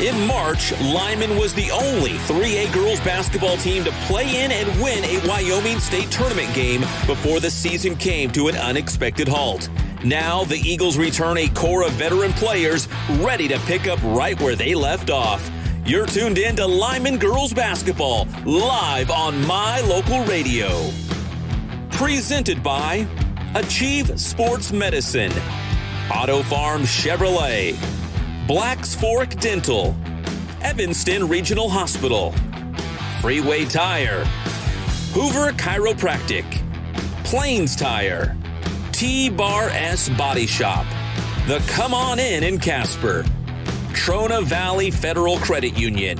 In March, Lyman was the only 3A girls basketball team to play in and win a Wyoming State tournament game before the season came to an unexpected halt. Now, the Eagles return a core of veteran players ready to pick up right where they left off. You're tuned in to Lyman Girls Basketball, live on MyLocalRadio. Presented by Achieve Sports Medicine, Auto Farm Chevrolet, Black's Fork Dental, Evanston Regional Hospital, Freeway Tire, Hoover Chiropractic, Plains Tire, T-Bar S Body Shop, The Come On In Casper, Trona Valley Federal Credit Union,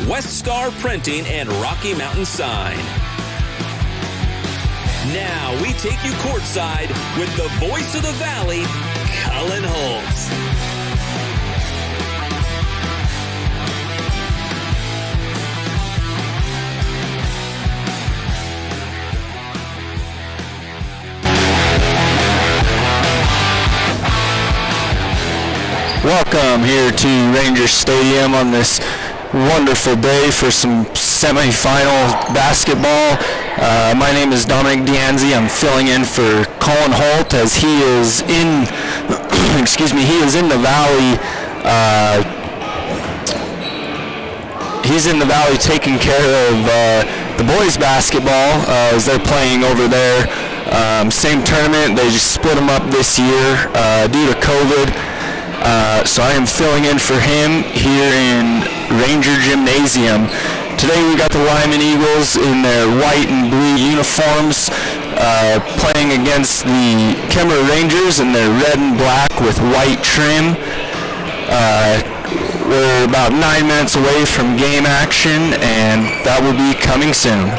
West Star Printing, and Rocky Mountain Sign. Now we take you courtside with the voice of the Valley, Cullen Holtz. Welcome here to Ranger Stadium on this wonderful day for some semifinal basketball. My name is Dominic. I'm filling in for Colin Holt as he is in, he is in the Valley. He's in the Valley taking care of the boys basketball as they're playing over there. Same tournament, they just split them up this year due to COVID. So I am filling in for him here in Ranger Gymnasium. Today we got the Lyman Eagles in their white and blue uniforms playing against the Kemmerer Rangers in their red and black with white trim. We're about 9 minutes away from game action, and that will be coming soon.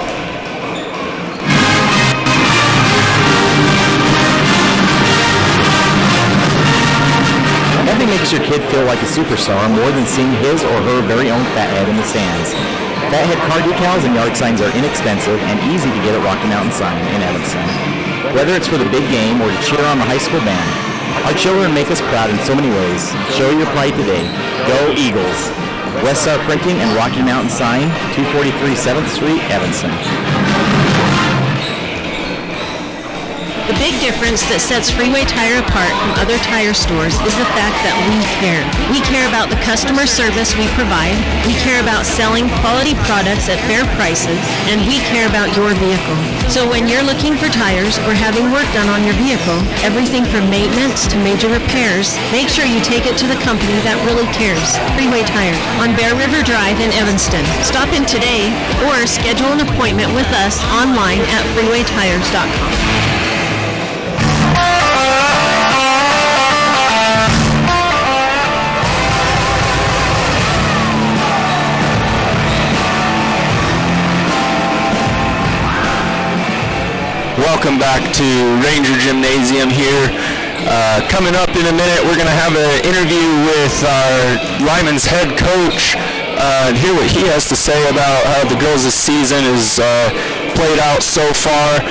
Nothing makes your kid feel like a superstar more than seeing his or her very own Fathead in the stands. Fathead car decals and yard signs are inexpensive and easy to get at Rocky Mountain Sign in Evanston. Whether it's for the big game or to cheer on the high school band, our children make us proud in so many ways. Show your pride today. Go Eagles! West Star Printing and Rocky Mountain Sign, 243 7th Street, Evanston. The big difference that sets Freeway Tire apart from other tire stores is the fact that we care. We care about the customer service we provide, we care about selling quality products at fair prices, and we care about your vehicle. So when you're looking for tires or having work done on your vehicle, everything from maintenance to major repairs, make sure you take it to the company that really cares. Freeway Tire on Bear River Drive in Evanston. Stop in today or schedule an appointment with us online at freewaytires.com. Welcome back to Ranger Gymnasium here. Coming up in a minute, we're going to have an interview with our Lyman's head coach and hear what he has to say about how the girls' season is played out so far.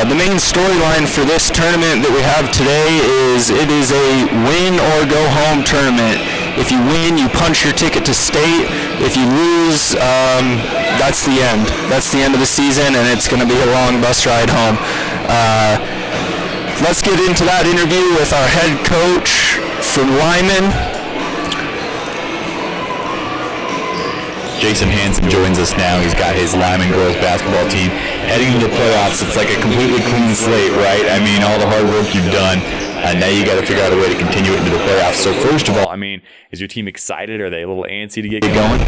The main storyline for this tournament that we have today is it is a win or go home tournament. If you win, you punch your ticket to state. If you lose, that's the end. That's the end of the season, and it's going to be a long bus ride home. Let's get into that interview with our head coach from Lyman. Jason Hansen joins us now. He's got his Lyman girls basketball team heading into the playoffs. It's like a completely clean slate, right? I mean, all the hard work you've done. Now you got to figure out a way to continue it into the playoffs. So first of all, I mean, is your team excited? Are they a little antsy to get going?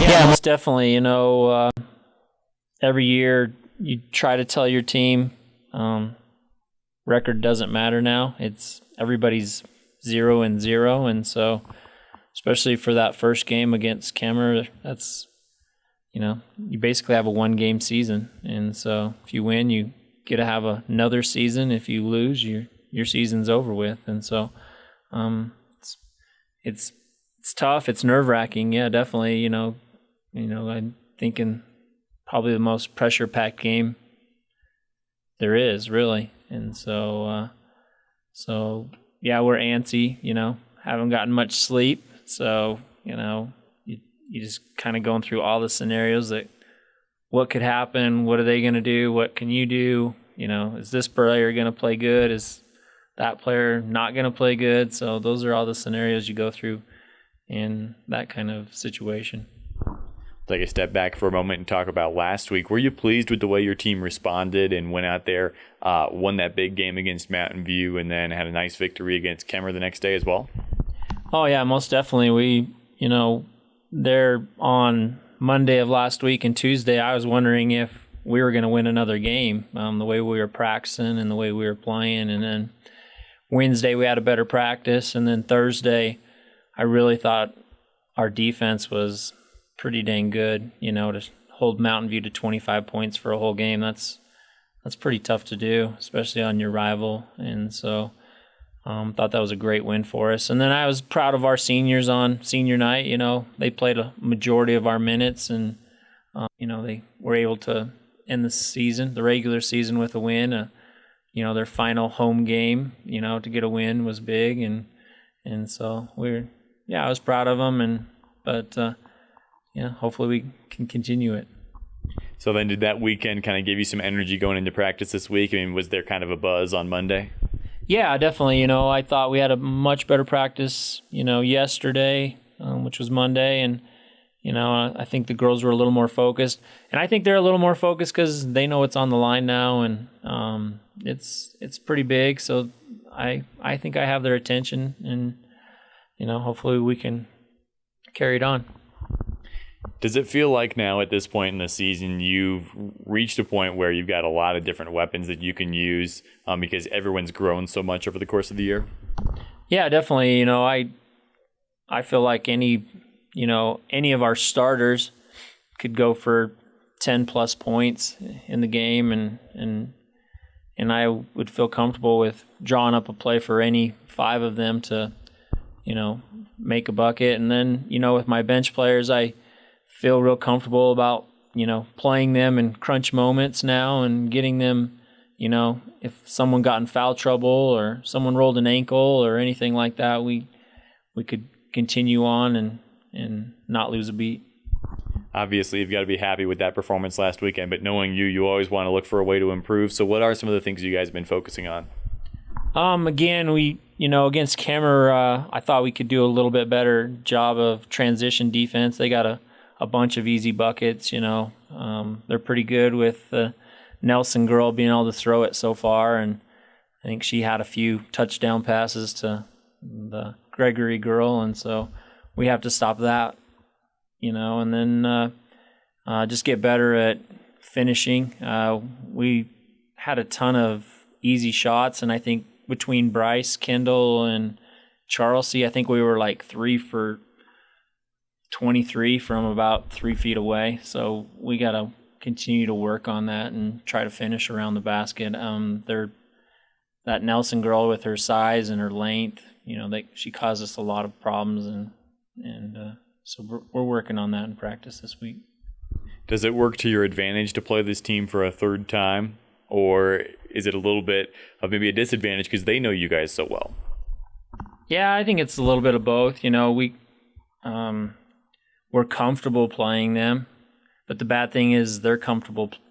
Yeah, most definitely. You know, every year you try to tell your team record doesn't matter now. It's everybody's 0-0, and so especially for that first game against Kemmerer, that's, you know, you basically have a one-game season, and so if you win, you get to have another season. If you lose, your season's over with, and so it's tough. It's nerve-wracking. Yeah, definitely. You know, I'm thinking probably the most pressure-packed game there is, really, and so yeah, we're antsy. You know, haven't gotten much sleep, so You just kind of going through all the scenarios that what could happen, what are they going to do, what can you do, is this player going to play good, is that player not going to play good? So those are all the scenarios you go through in that kind of situation. Take a step back for a moment and talk about last week. Were you pleased with the way your team responded and went out there, won that big game against Mountain View, and then had a nice victory against Kemmerer the next day as well? Oh, yeah, most definitely. We, there on Monday of last week and Tuesday, I was wondering if we were going to win another game, the way we were practicing and the way we were playing. And then Wednesday we had a better practice, and then Thursday I really thought our defense was pretty dang good. To hold Mountain View to 25 points for a whole game, that's pretty tough to do, especially on your rival. And so thought that was a great win for us. And then I was proud of our seniors on senior night. They played a majority of our minutes, and they were able to end the regular season with a win. Their final home game, to get a win was big, and so I was proud of them, but hopefully we can continue it. So then, did that weekend kind of give you some energy going into practice this week? I mean, was there kind of a buzz on Monday? Yeah, definitely. I thought we had a much better practice, yesterday, which was Monday, and I think the girls were a little more focused, and I think they're a little more focused because they know it's on the line now, and it's pretty big. So I think I have their attention, and hopefully we can carry it on. Does it feel like now at this point in the season you've reached a point where you've got a lot of different weapons that you can use because everyone's grown so much over the course of the year? Yeah, definitely. I feel like any of our starters could go for 10 plus points in the game, and I would feel comfortable with drawing up a play for any 5 of them to, make a bucket. And then, with my bench players, I feel real comfortable about, playing them in crunch moments now and getting them, if someone got in foul trouble or someone rolled an ankle or anything like that, we could continue on and not lose a beat. Obviously, you've got to be happy with that performance last weekend, but knowing you always want to look for a way to improve. So what are some of the things you guys have been focusing on? Again, we, against Kemmerer, I thought we could do a little bit better job of transition defense. They got a bunch of easy buckets, they're pretty good with the Nelson girl being able to throw it so far, and I think she had a few touchdown passes to the Gregory girl, and so we have to stop that, and then just get better at finishing. We had a ton of easy shots, and I think between Bryce, Kendall, and Charlesy, I think we were like 3 for 23 from about 3 feet away. So we got to continue to work on that and try to finish around the basket. That Nelson girl with her size and her length, she caused us a lot of problems, and so we're working on that in practice this week. Does it work to your advantage to play this team for a third time, or is it a little bit of maybe a disadvantage because they know you guys so well? Yeah, I think it's a little bit of both. We're comfortable playing them, but the bad thing is they're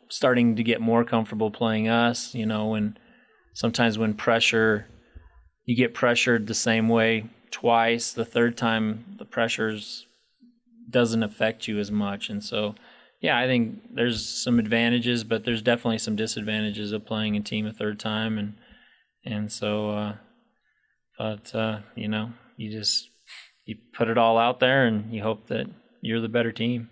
starting to get more comfortable playing us. When sometimes when you get pressured the same way twice, the third time the pressures doesn't affect you as much. And so, yeah, I think there's some advantages, but there's definitely some disadvantages of playing a team a third time. And so, you put it all out there and you hope that you're the better team.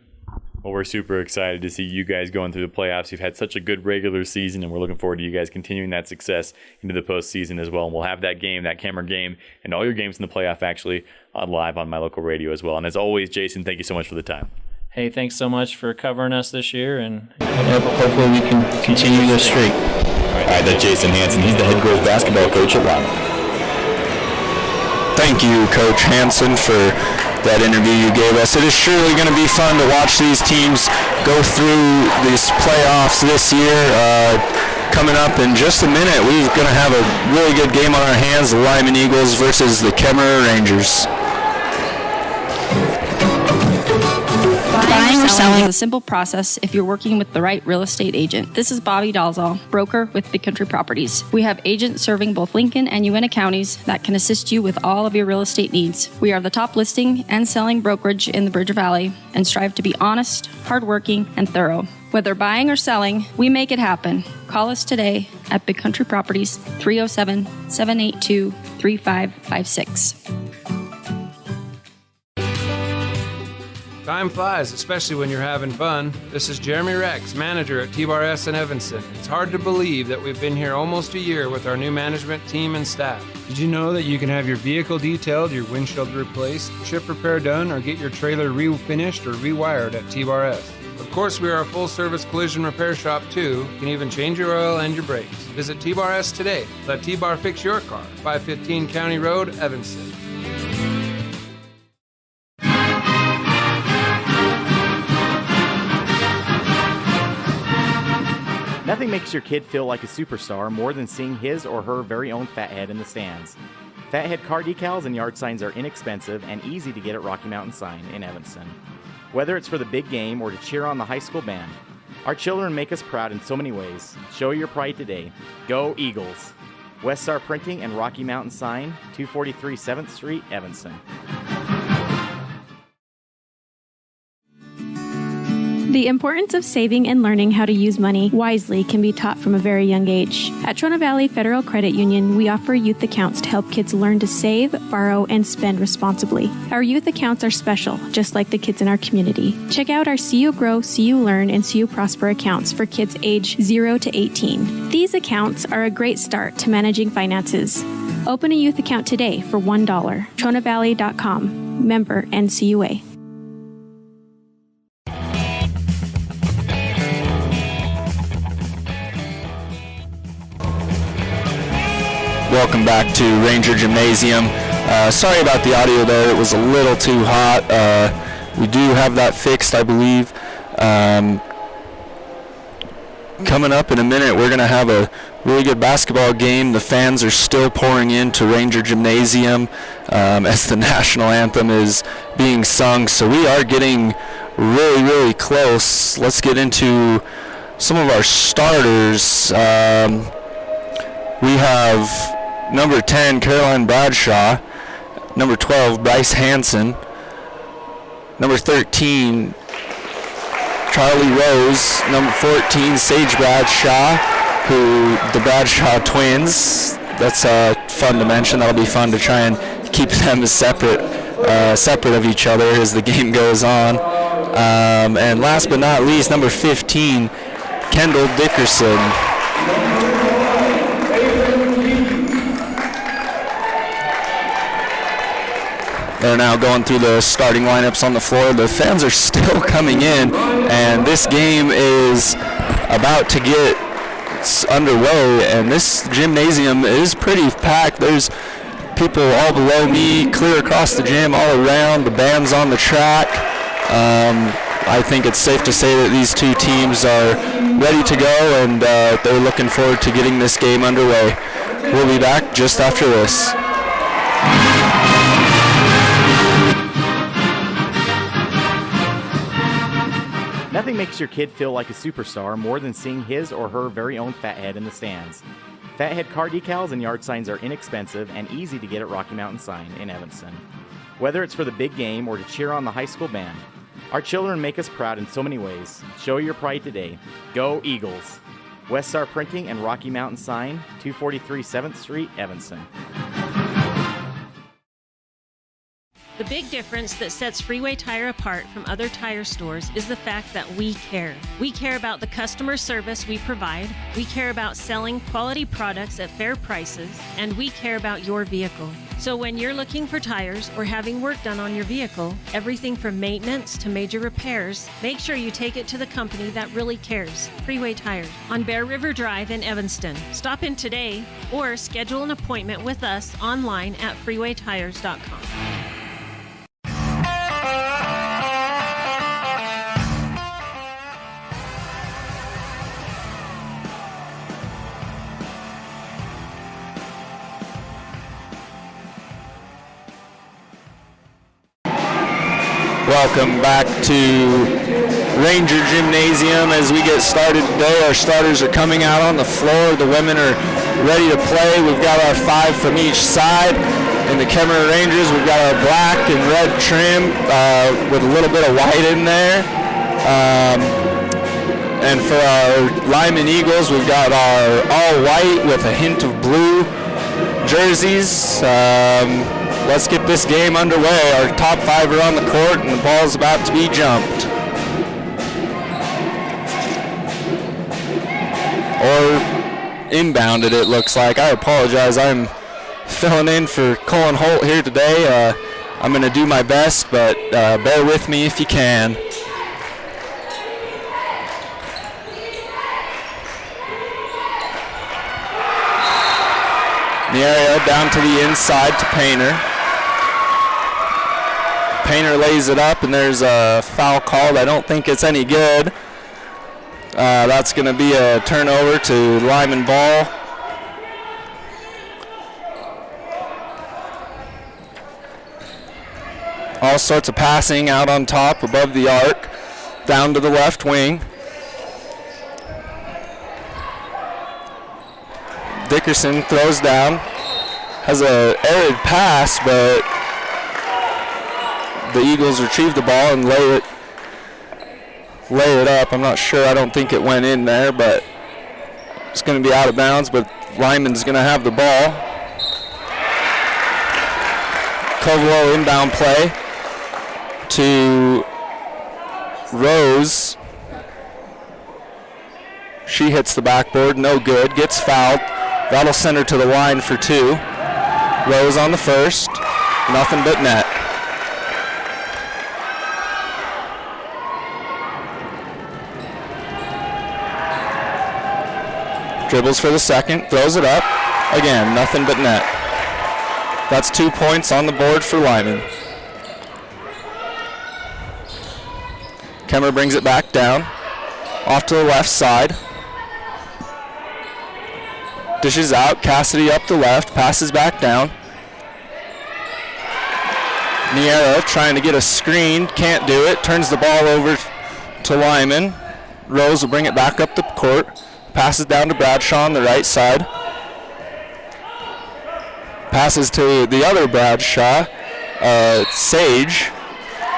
Well, we're super excited to see you guys going through the playoffs. You've had such a good regular season, and we're looking forward to you guys continuing that success into the postseason as well. And we'll have that game, that Kemmerer game, and all your games in the playoff actually live on MyLocalRadio as well. And as always, Jason, thank you so much for the time. Hey, thanks so much for covering us this year, and hopefully we can continue this streak. All right, that's Jason Hansen. He's the head girls basketball coach at Lyman. Thank you, Coach Hansen, for that interview you gave us. It is surely going to be fun to watch these teams go through these playoffs this year. Coming up in just a minute, we're going to have a really good game on our hands, the Lyman Eagles versus the Kemmerer Rangers. or selling is a simple process if you're working with the right real estate agent. This is Bobby Dalzall, broker with Big Country Properties. We have agents serving both Lincoln and Uintah counties that can assist you with all of your real estate needs. We are the top listing and selling brokerage in the Bridger Valley and strive to be honest, hardworking, and thorough. Whether buying or selling, we make it happen. Call us today at Big Country Properties, 307-782-3556. Time flies, especially when you're having fun. This is Jeremy Rex, manager at T-Bar S in Evanston. It's hard to believe that we've been here almost a year with our new management team and staff. Did you know that you can have your vehicle detailed, your windshield replaced, chip repair done, or get your trailer refinished or rewired at T-Bar S? Of course, we are a full-service collision repair shop, too. You can even change your oil and your brakes. Visit T-Bar S today. Let T-Bar fix your car. 515 County Road, Evanston. Nothing makes your kid feel like a superstar more than seeing his or her very own Fathead in the stands. Fathead car decals and yard signs are inexpensive and easy to get at Rocky Mountain Sign in Evanston. Whether it's for the big game or to cheer on the high school band, our children make us proud in so many ways. Show your pride today. Go Eagles! West Star Printing and Rocky Mountain Sign, 243 7th Street, Evanston. The importance of saving and learning how to use money wisely can be taught from a very young age. At Trona Valley Federal Credit Union, we offer youth accounts to help kids learn to save, borrow, and spend responsibly. Our youth accounts are special, just like the kids in our community. Check out our See You Grow, See You Learn, and See You Prosper accounts for kids age 0 to 18. These accounts are a great start to managing finances. Open a youth account today for $1. TronaValley.com. Member NCUA. Welcome back to Ranger Gymnasium. Sorry about the audio there. It was a little too hot. We do have that fixed, I believe. Coming up in a minute, we're going to have a really good basketball game. The fans are still pouring into Ranger Gymnasium as the national anthem is being sung. So we are getting really, really close. Let's get into some of our starters. We have number 10, Caroline Bradshaw. Number 12, Bryce Hansen. Number 13, Charlie Rose. Number 14, Sage Bradshaw, the Bradshaw twins. That's fun to mention. That'll be fun to try and keep them separate of each other as the game goes on. And last but not least, number 15, Kendall Dickerson. They're now going through the starting lineups on the floor. The fans are still coming in, and this game is about to get underway, and this gymnasium is pretty packed. There's people all below me, clear across the gym, all around. The band's on the track. I think it's safe to say that these two teams are ready to go, and they're looking forward to getting this game underway. We'll be back just after this. Nothing makes your kid feel like a superstar more than seeing his or her very own Fathead in the stands. Fathead car decals and yard signs are inexpensive and easy to get at Rocky Mountain Sign in Evanston. Whether it's for the big game or to cheer on the high school band, our children make us proud in so many ways. Show your pride today. Go Eagles! West Star Printing and Rocky Mountain Sign, 243 7th Street, Evanston. The big difference that sets Freeway Tire apart from other tire stores is the fact that we care. We care about the customer service we provide, we care about selling quality products at fair prices, and we care about your vehicle. So when you're looking for tires or having work done on your vehicle, everything from maintenance to major repairs, make sure you take it to the company that really cares, Freeway Tire, on Bear River Drive in Evanston. Stop in today or schedule an appointment with us online at freewaytires.com. welcome back to Ranger Gymnasium. As we get started today, our starters are coming out on the floor. The women are ready to play. We've got our 5 from each side. In the Kemmerer Rangers, we've got our black and red trim with a little bit of white in there. And for our Lyman Eagles, we've got our all white with a hint of blue jerseys. Let's get this game underway. Our top 5 are on the court, and the ball's about to be jumped. Or inbounded, it looks like. I apologize. I'm filling in for Colin Holt here today. I'm going to do my best, but bear with me if you can. The area down to the inside to Painter. Painter lays it up, and there's a foul called. I don't think it's any good. That's going to be a turnover to Lyman ball. All sorts of passing out on top above the arc, down to the left wing. Dickerson throws down, has a arid pass, but the Eagles retrieve the ball and lay it up. I'm not sure. I don't think it went in there, but it's going to be out of bounds, but Lyman's going to have the ball. Covelo inbound play to Rose. She hits the backboard, no good, gets fouled. That'll send her to the line for 2. Rose on the first, nothing but net. Dribbles for the second, throws it up. Again, nothing but net. That's 2 points on the board for Lyman. Kemmerer brings it back down, off to the left side. Dishes out, Cassidy up the left, passes back down. Niera trying to get a screen, can't do it, turns the ball over to Lyman. Rose will bring it back up the court, passes down to Bradshaw on the right side. Passes to the other Bradshaw, Sage,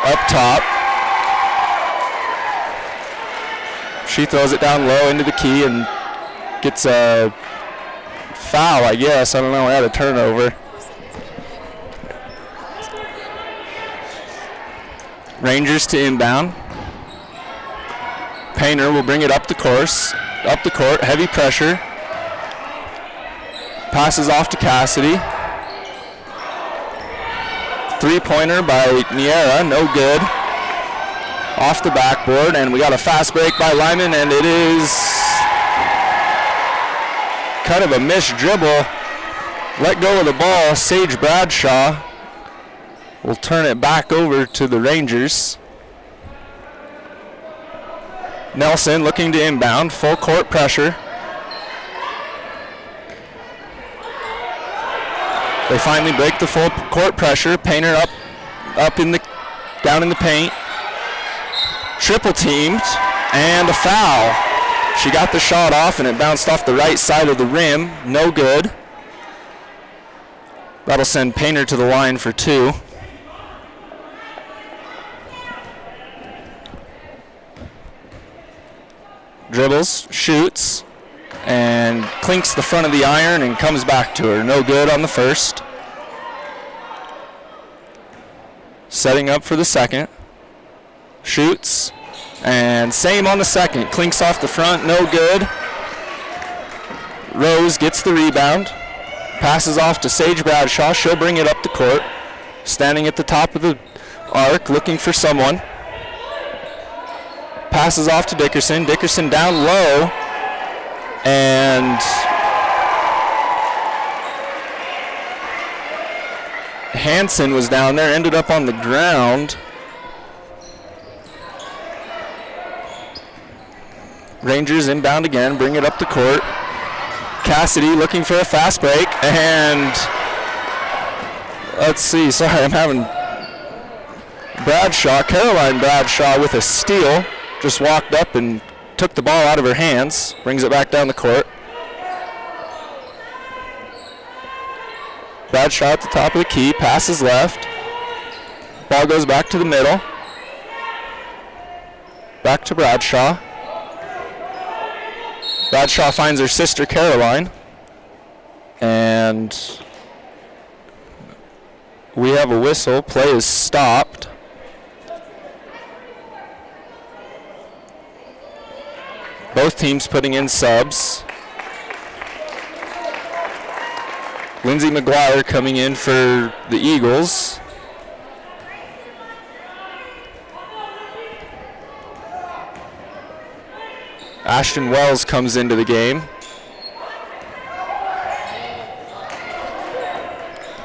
up top. She throws it down low into the key and gets a foul, I guess. I don't know. I had a turnover. Rangers to inbound. Painter will bring it up the court. Heavy pressure. Passes off to Cassidy. 3-pointer by Niera, no good. Off the backboard, and we got a fast break by Lyman, and it is kind of a missed dribble. Let go of the ball. Sage Bradshaw will turn it back over to the Rangers. Nelson looking to inbound, full court pressure. They finally break the full court pressure. Painter down in the paint. Triple teamed, and a foul. She got the shot off, and it bounced off the right side of the rim. No good. That'll send Painter to the line for 2. Dribbles, shoots, and clinks the front of the iron and comes back to her. No good on the first. Setting up for the second. Shoots, and same on the second. Clinks off the front, no good. Rose gets the rebound. Passes off to Sage Bradshaw. She'll bring it up the court. Standing at the top of the arc, looking for someone. Passes off to Dickerson. Dickerson down low. And Hansen was down there, ended up on the ground. Rangers inbound again, bring it up the court. Cassidy looking for a fast break, and let's see, sorry, I'm having Caroline Bradshaw with a steal. Just walked up and took the ball out of her hands. Brings it back down the court. Bradshaw at the top of the key. Passes left. Ball goes back to the middle. Back to Bradshaw. Bradshaw finds her sister Caroline. And we have a whistle. Play is stopped. Both teams putting in subs. Lindsay McGuire coming in for the Eagles. Ashton Wells comes into the game.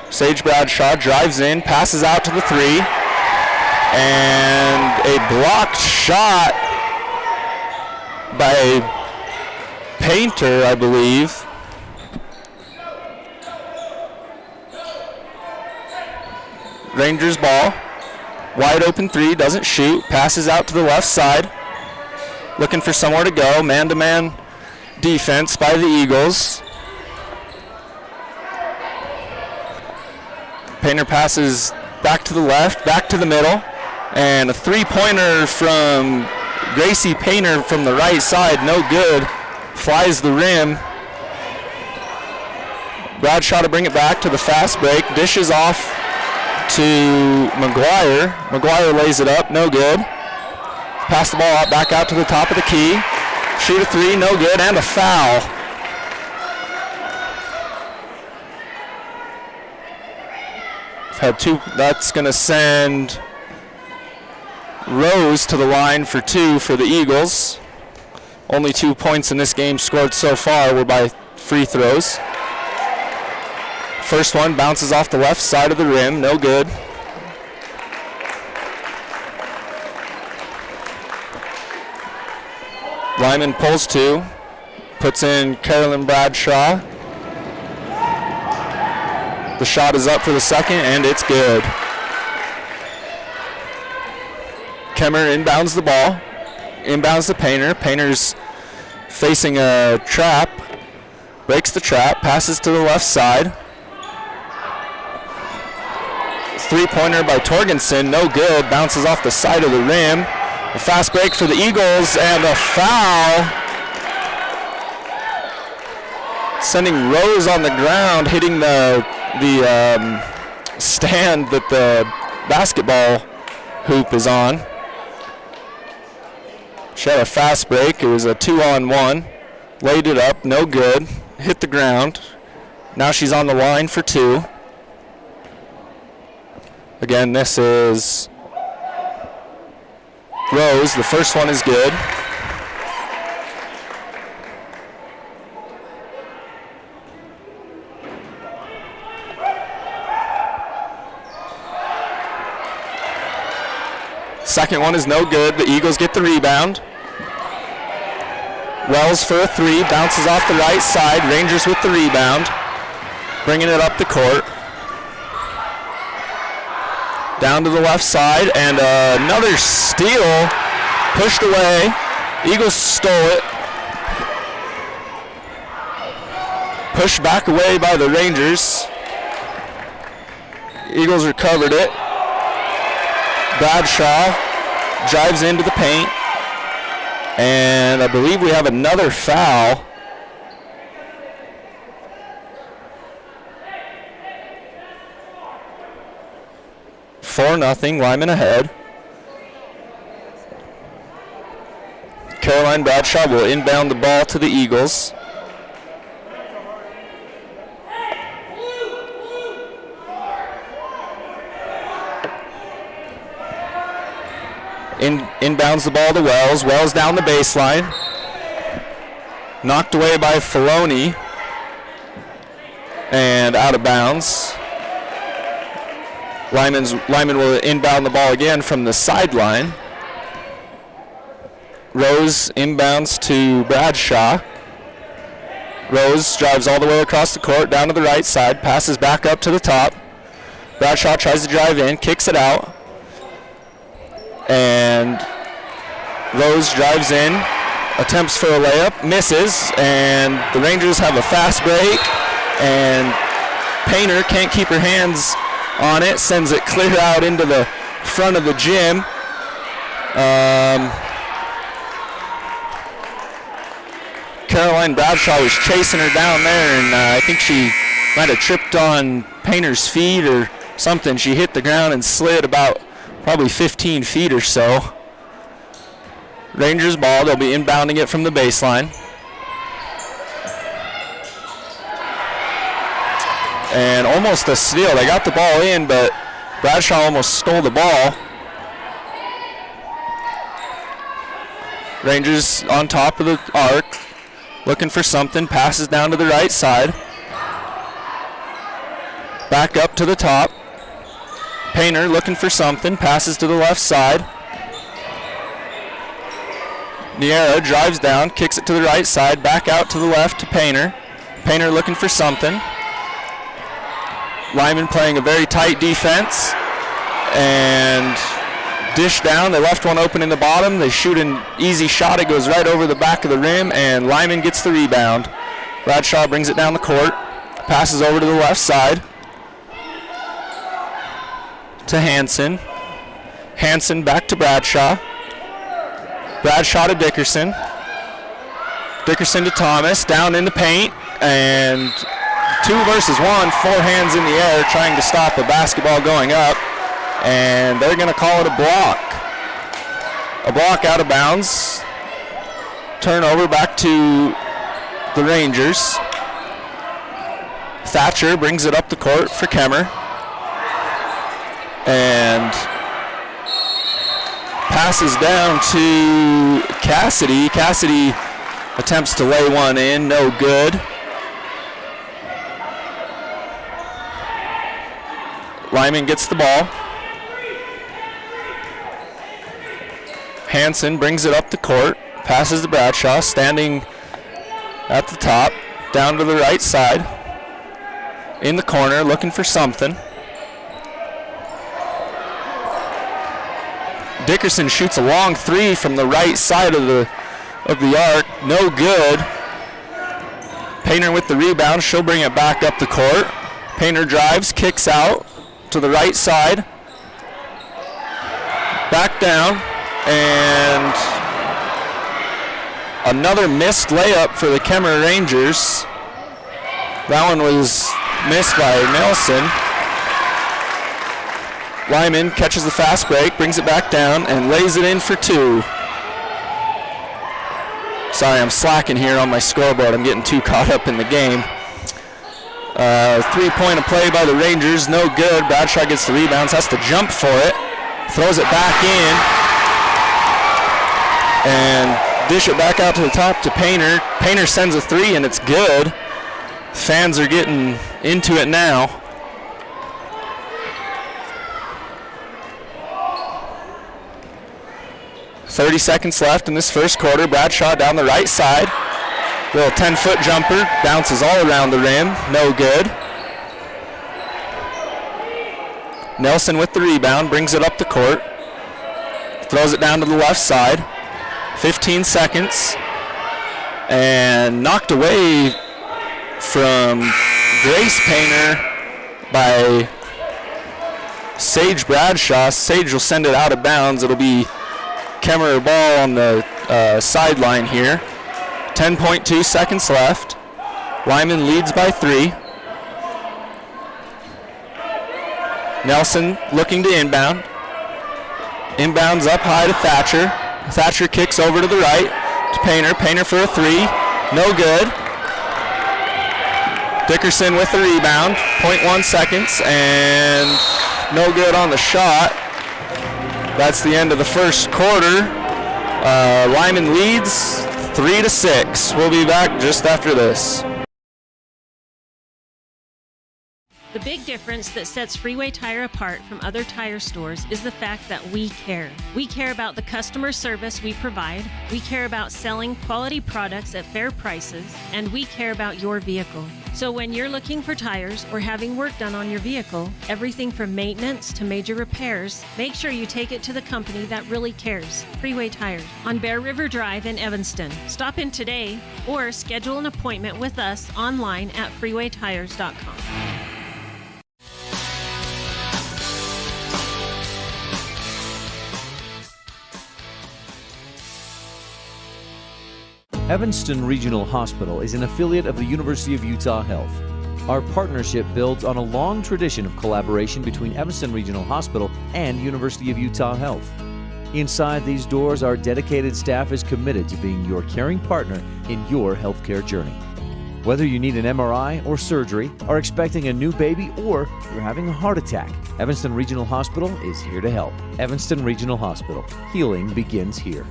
Sage Bradshaw drives in, passes out to the three. And a blocked shot by Painter, I believe. Rangers ball. Wide open three, doesn't shoot. Passes out to the left side. Looking for somewhere to go. Man-to-man defense by the Eagles. Painter passes back to the left, back to the middle. And a three-pointer from Gracie Painter from the right side, no good. Flies the rim. Bradshaw to bring it back to the fast break. Dishes off to McGuire. McGuire lays it up, no good. Pass the ball out, back out to the top of the key. Shoot a three, no good, and a foul. Had two. That's going to send Rose to the line for two for the Eagles. Only 2 points in this game scored so far were by free throws. First one bounces off the left side of the rim, no good. Lyman pulls two, puts in Carolyn Bradshaw. The shot is up for the second, and it's good. Kemmerer inbounds the ball, inbounds the Painter. Painter's facing a trap, breaks the trap, passes to the left side. Three-pointer by Torgensen, no good, bounces off the side of the rim. A fast break for the Eagles, and a foul. Sending Rose on the ground, hitting the stand that the basketball hoop is on. She had a fast break. It was a 2-on-1. Laid it up, no good. Hit the ground. Now she's on the line for two. Again, this is Rose. The first one is good. Second one is no good. The Eagles get the rebound. Wells for a three, bounces off the right side. Rangers with the rebound, bringing it up the court. Down to the left side, and another steal, pushed away. Eagles stole it. Pushed back away by the Rangers. Eagles recovered it. Bradshaw drives into the paint, and I believe we have another foul. For nothing, Lyman ahead. Caroline Bradshaw will inbound the ball to the Eagles. Inbounds the ball to Wells. Wells down the baseline. Knocked away by Filoni. And out of bounds. Lyman will inbound the ball again from the sideline. Rose inbounds to Bradshaw. Rose drives all the way across the court, down to the right side, passes back up to the top. Bradshaw tries to drive in, kicks it out. And Rose drives in, attempts for a layup, misses, and the Rangers have a fast break, and Painter can't keep her hands on it, sends it clear out into the front of the gym. Caroline Bradshaw was chasing her down there, and I think she might have tripped on Painter's feet or something. She hit the ground and slid about probably 15 feet or so. Rangers ball, they'll be inbounding it from the baseline. And almost a steal. They got the ball in, but Bradshaw almost stole the ball. Rangers on top of the arc, looking for something, passes down to the right side. Back up to the top. Painter looking for something, passes to the left side. Niera drives down, kicks it to the right side, back out to the left to Painter. Painter looking for something. Lyman playing a very tight defense. And dish down, they left one open in the bottom. They shoot an easy shot, it goes right over the back of the rim, and Lyman gets the rebound. Bradshaw brings it down the court, passes over to the left side to Hansen. Hansen back to Bradshaw. Bradshaw to Dickerson. Dickerson to Thomas, down in the paint, and 2 versus 1, 4 hands in the air trying to stop a basketball going up, and they're going to call it a block. A block out of bounds. Turnover back to the Rangers. Thatcher brings it up the court for Kemmerer. And passes down to Cassidy. Cassidy attempts to lay one in, no good. Lyman gets the ball. Hansen brings it up the court, passes to Bradshaw, standing at the top, down to the right side, in the corner, looking for something. Dickerson shoots a long 3 from the right side of the arc, no good. Painter with the rebound, she'll bring it back up the court. Painter drives, kicks out to the right side, back down, and another missed layup for the Kemmerer Rangers. That one was missed by Nelson. Lyman catches the fast break, brings it back down, and lays it in for 2. Sorry, I'm slacking here on my scoreboard. I'm getting too caught up in the game. 3-point play by the Rangers, no good. Bradshaw gets the rebounds, has to jump for it, throws it back in, and dish it back out to the top to Painter. Painter sends a 3, and it's good. Fans are getting into it now. .30 seconds left in this first quarter. Bradshaw down the right side. Little 10-foot jumper, bounces all around the rim, no good. Nelson with the rebound, brings it up the court. Throws it down to the left side. 15 seconds. And knocked away from Grace Painter by Sage Bradshaw. Sage will send it out of bounds. It'll be Kemmerer ball on the sideline here. 10.2 seconds left. Lyman leads by 3. Nelson looking to inbound. Inbounds up high to Thatcher. Thatcher kicks over to the right to Painter. Painter for a 3. No good. Dickerson with the rebound. 0.1 seconds and no good on the shot. That's the end of the first quarter. Lyman leads 3-6. We'll be back just after this. The big difference that sets Freeway Tire apart from other tire stores is the fact that we care. We care about the customer service we provide, we care about selling quality products at fair prices, and we care about your vehicle. So when you're looking for tires or having work done on your vehicle, everything from maintenance to major repairs, make sure you take it to the company that really cares, Freeway Tires, on Bear River Drive in Evanston. Stop in today or schedule an appointment with us online at freewaytires.com. Evanston Regional Hospital is an affiliate of the University of Utah Health. Our partnership builds on a long tradition of collaboration between Evanston Regional Hospital and University of Utah Health. Inside these doors, our dedicated staff is committed to being your caring partner in your healthcare journey. Whether you need an MRI or surgery, are expecting a new baby, or you're having a heart attack, Evanston Regional Hospital is here to help. Evanston Regional Hospital. Healing begins here.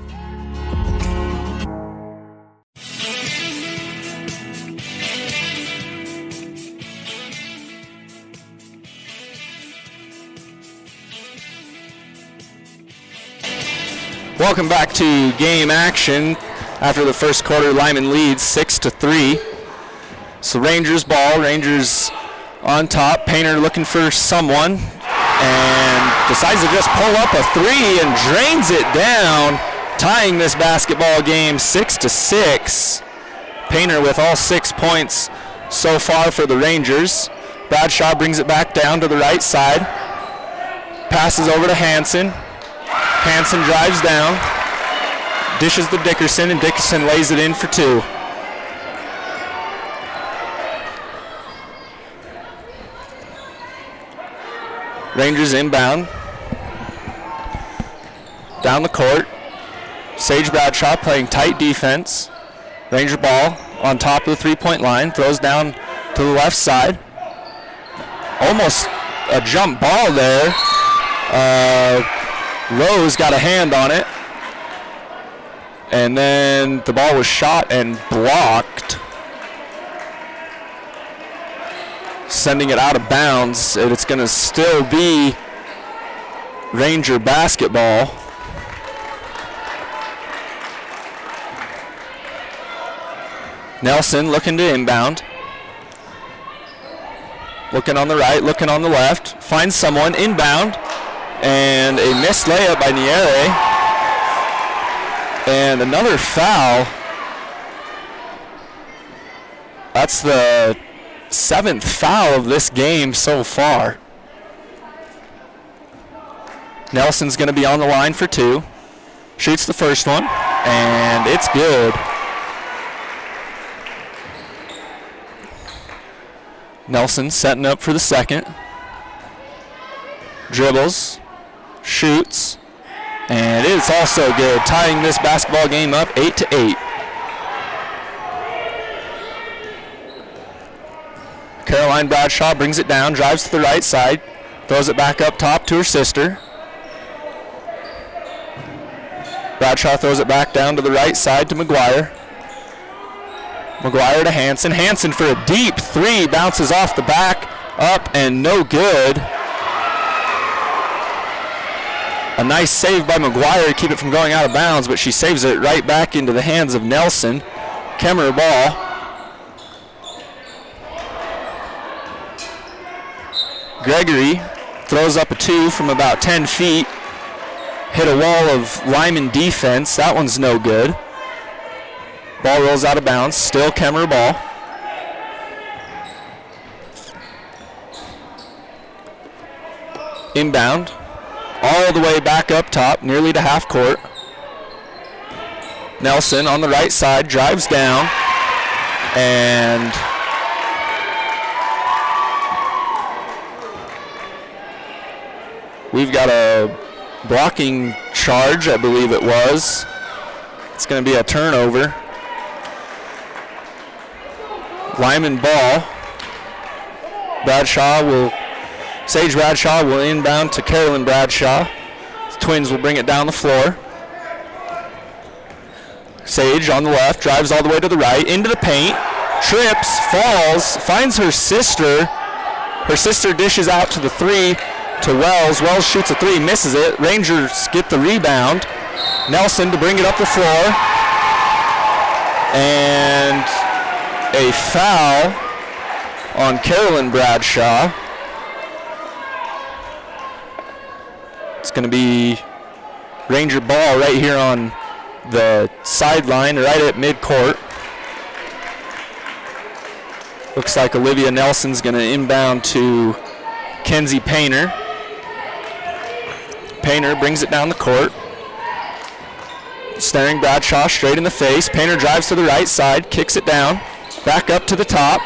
Welcome back to game action. After the first quarter, Lyman leads 6-3. So Rangers ball. Rangers on top. Painter looking for someone and decides to just pull up a three and drains it down, tying this basketball game 6-6. Painter with all 6 points so far for the Rangers. Bradshaw brings it back down to the right side. Passes over to Hansen. Hansen drives down, dishes to Dickerson, and Dickerson lays it in for two. Rangers inbound. Down the court. Sage Bradshaw playing tight defense. Ranger ball on top of the three-point line. Throws down to the left side. Almost a jump ball there. Rose got a hand on it, and then the ball was shot and blocked, sending it out of bounds, and it's going to still be Ranger basketball. Nelson looking to inbound. Looking on the right, looking on the left, finds someone, inbound. And a missed layup by Niere. And another foul. That's the 7th foul of this game so far. Nelson's going to be on the line for two. Shoots the first one, and it's good. Nelson setting up for the second. Dribbles. Shoots, and it's also good, tying this basketball game up 8-8. Caroline Bradshaw brings it down, drives to the right side, throws it back up top to her sister. Bradshaw throws it back down to the right side to McGuire. McGuire to Hansen. Hansen for a deep three, bounces off the back, up and no good. A nice save by McGuire to keep it from going out of bounds, but she saves it right back into the hands of Nelson. Kemmerer ball. Gregory throws up a two from about 10 feet. Hit a wall of Lyman defense. That one's no good. Ball rolls out of bounds. Still Kemmerer ball. Inbound. All the way back up top, nearly to half court. Nelson on the right side drives down, and we've got a blocking charge, I believe it was. It's going to be a turnover. Lyman ball. Sage Bradshaw will inbound to Carolyn Bradshaw. The Twins will bring it down the floor. Sage on the left, drives all the way to the right, into the paint, trips, falls, finds her sister. Her sister dishes out to the three to Wells. Wells shoots a three, misses it. Rangers get the rebound. Nelson to bring it up the floor. And a foul on Carolyn Bradshaw. It's going to be Ranger ball right here on the sideline, right at midcourt. Looks like Olivia Nelson's going to inbound to Kenzie Painter. Painter brings it down the court. Staring Bradshaw straight in the face. Painter drives to the right side, kicks it down, back up to the top,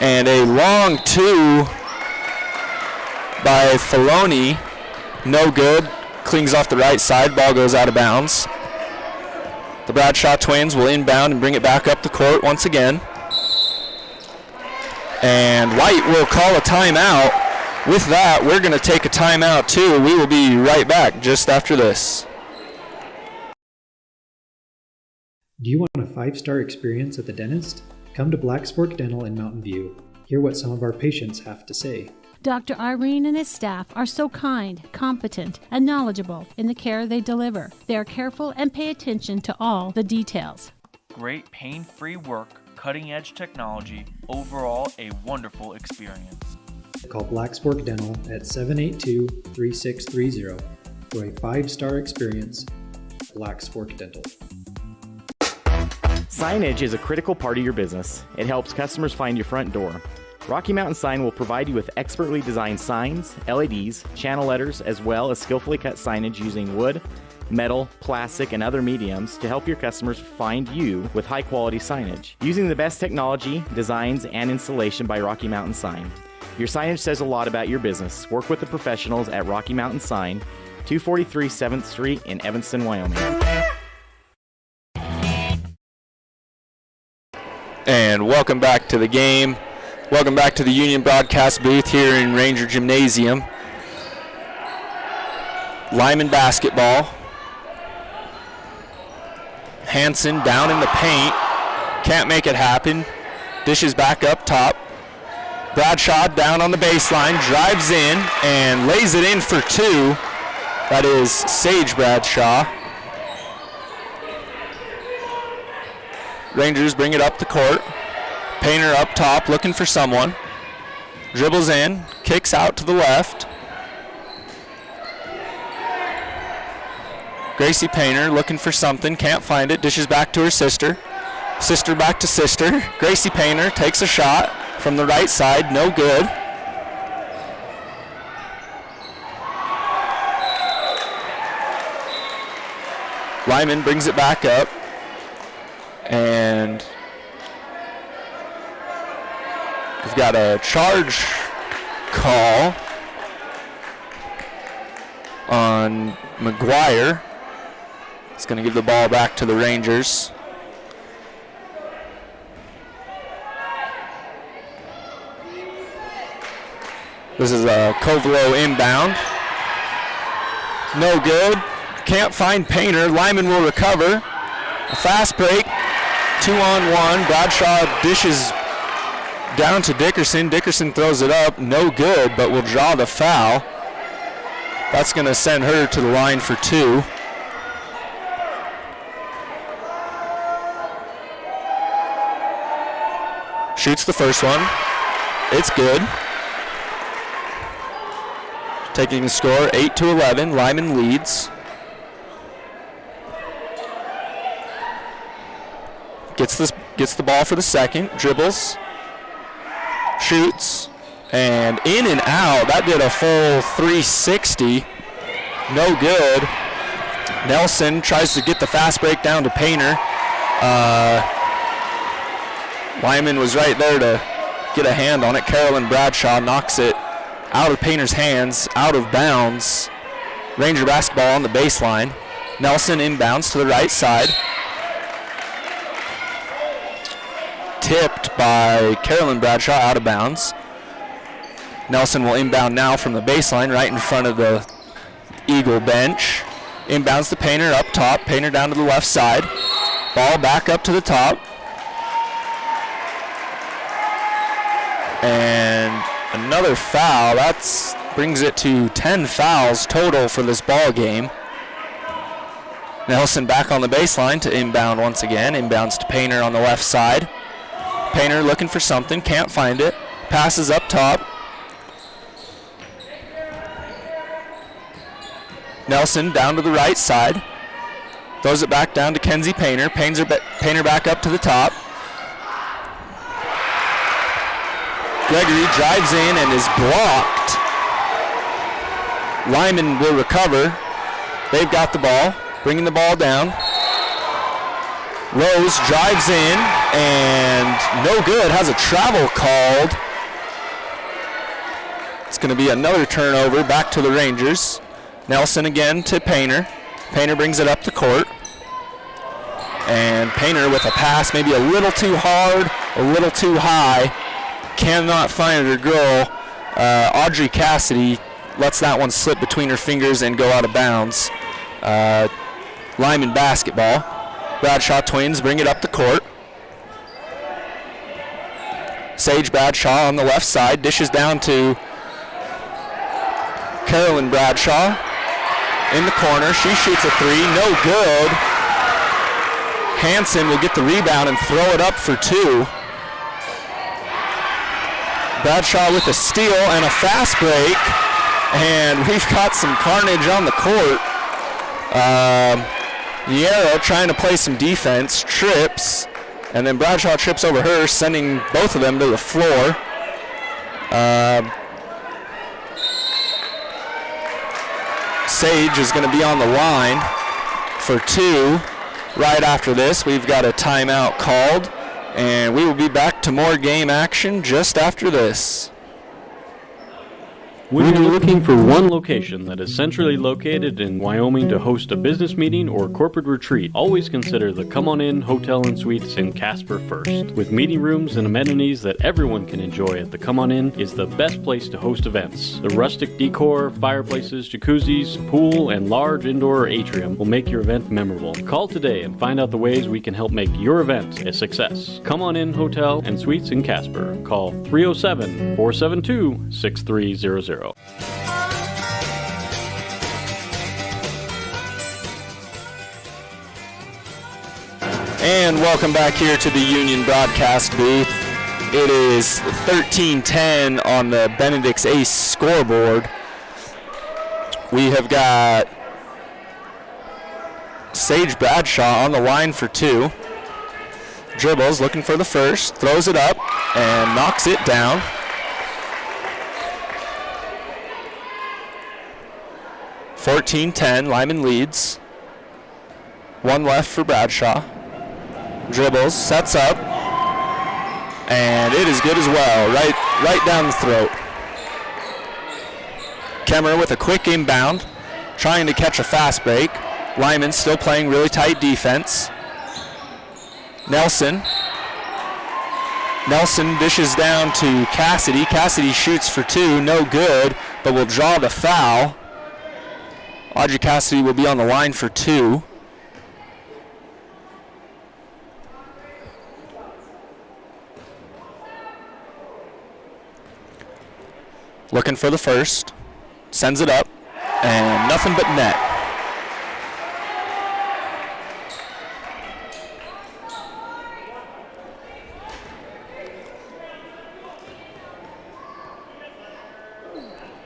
and a long two by Filoni. No good. Clings off the right side. Ball goes out of bounds. The Bradshaw twins will inbound and bring it back up the court once again. And White will call a timeout. With that, we're going to take a timeout too. We will be right back just after this. Do you want a 5-star experience at the dentist? Come to Black's Fork Dental in Mountain View. Hear what some of our patients have to say. Dr. Irene and his staff are so kind, competent, and knowledgeable in the care they deliver. They are careful and pay attention to all the details. Great pain-free work, cutting-edge technology, overall a wonderful experience. Call Black's Fork Dental at 782-3630 for a 5-star experience. Black's Fork Dental. Signage is a critical part of your business. It helps customers find your front door. Rocky Mountain Sign will provide you with expertly designed signs, LEDs, channel letters, as well as skillfully cut signage using wood, metal, plastic, and other mediums to help your customers find you with high-quality signage. Using the best technology, designs, and installation by Rocky Mountain Sign. Your signage says a lot about your business. Work with the professionals at Rocky Mountain Sign, 243 7th Street in Evanston, Wyoming. And welcome back to the game. Welcome back to the Union broadcast booth here in Ranger Gymnasium. Lyman basketball. Hansen down in the paint. Can't make it happen. Dishes back up top. Bradshaw down on the baseline, drives in and lays it in for two. That is Sage Bradshaw. Rangers bring it up the court. Painter up top looking for someone. Dribbles in, kicks out to the left. Gracie Painter looking for something, can't find it, dishes back to her sister. Sister back to sister. Gracie Painter takes a shot from the right side, no good. Lyman brings it back up. And we've got a charge call on McGuire. It's going to give the ball back to the Rangers. This is a Covelo inbound. No good. Can't find Painter. Lyman will recover. A fast break. 2-on-1. Bradshaw dishes down to Dickerson. Dickerson throws it up. No good, but will draw the foul. That's going to send her to the line for two. Shoots the first one. It's good. Taking the score 8-11. Lyman leads. Gets the ball for the second. Dribbles. Shoots. And in and out. That did a full 360. No good. Nelson tries to get the fast break down to Painter. Lyman was right there to get a hand on it. Carolyn Bradshaw knocks it out of Painter's hands, out of bounds. Ranger basketball on the baseline. Nelson inbounds to the right side. Tipped by Carolyn Bradshaw, out of bounds. Nelson will inbound now from the baseline right in front of the Eagle bench. Inbounds to Painter up top. Painter down to the left side. Ball back up to the top. And another foul. That brings it to 10 fouls total for this ball game. Nelson back on the baseline to inbound once again. Inbounds to Painter on the left side. Painter looking for something, can't find it. passes up top. Nelson down to the right side. Throws it back down to Kenzie Painter. Painter back up to the top. Gregory drives in and is blocked. Lyman will recover. They've got the ball, bringing the ball down. Rose drives in and no good, has a travel called. It's going to be another turnover back to the Rangers. Nelson again to Painter. Painter brings it up the court. And Painter with a pass maybe a little too hard, a little too high. Cannot find her girl. Audrey Cassidy lets that one slip between her fingers and go out of bounds. Lyman basketball. Bradshaw twins bring it up the court. Sage Bradshaw on the left side dishes down to Carolyn Bradshaw in the corner. She shoots a three, no good. Hanson will get the rebound and throw it up for two. Bradshaw with a steal and a fast break, and we've got some carnage on the court. Niero trying to play some defense, trips, and then Bradshaw trips over her, sending both of them to the floor. Sage is going to be on the line for two. Right after this, we've got a timeout called, and we will be back to more game action just after this. When you're looking for one location that is centrally located in Wyoming to host a business meeting or corporate retreat, always consider the Come On In Hotel and Suites in Casper first. With meeting rooms and amenities that everyone can enjoy at the Come On In is the best place to host events. The rustic decor, fireplaces, jacuzzis, pool, and large indoor atrium will make your event memorable. Call today and find out the ways we can help make your event a success. Come On In Hotel and Suites in Casper. Call 307-472-6300. And welcome back here to the Union broadcast booth. It is 13-10 on the Benedict's Ace scoreboard. We have got Sage Bradshaw on the line for two. Dribbles, looking for the first, throws it up and knocks it down. (14-10), Lyman leads. One left for Bradshaw. Dribbles, sets up, and it is good as well, right down the throat. Kemmerer with a quick inbound, trying to catch a fast break. Lyman still playing really tight defense. Nelson dishes down to Cassidy. Cassidy shoots for two, no good, but will draw the foul. Audrey Cassidy will be on the line for two. Looking for the first. Sends it up. And nothing but net.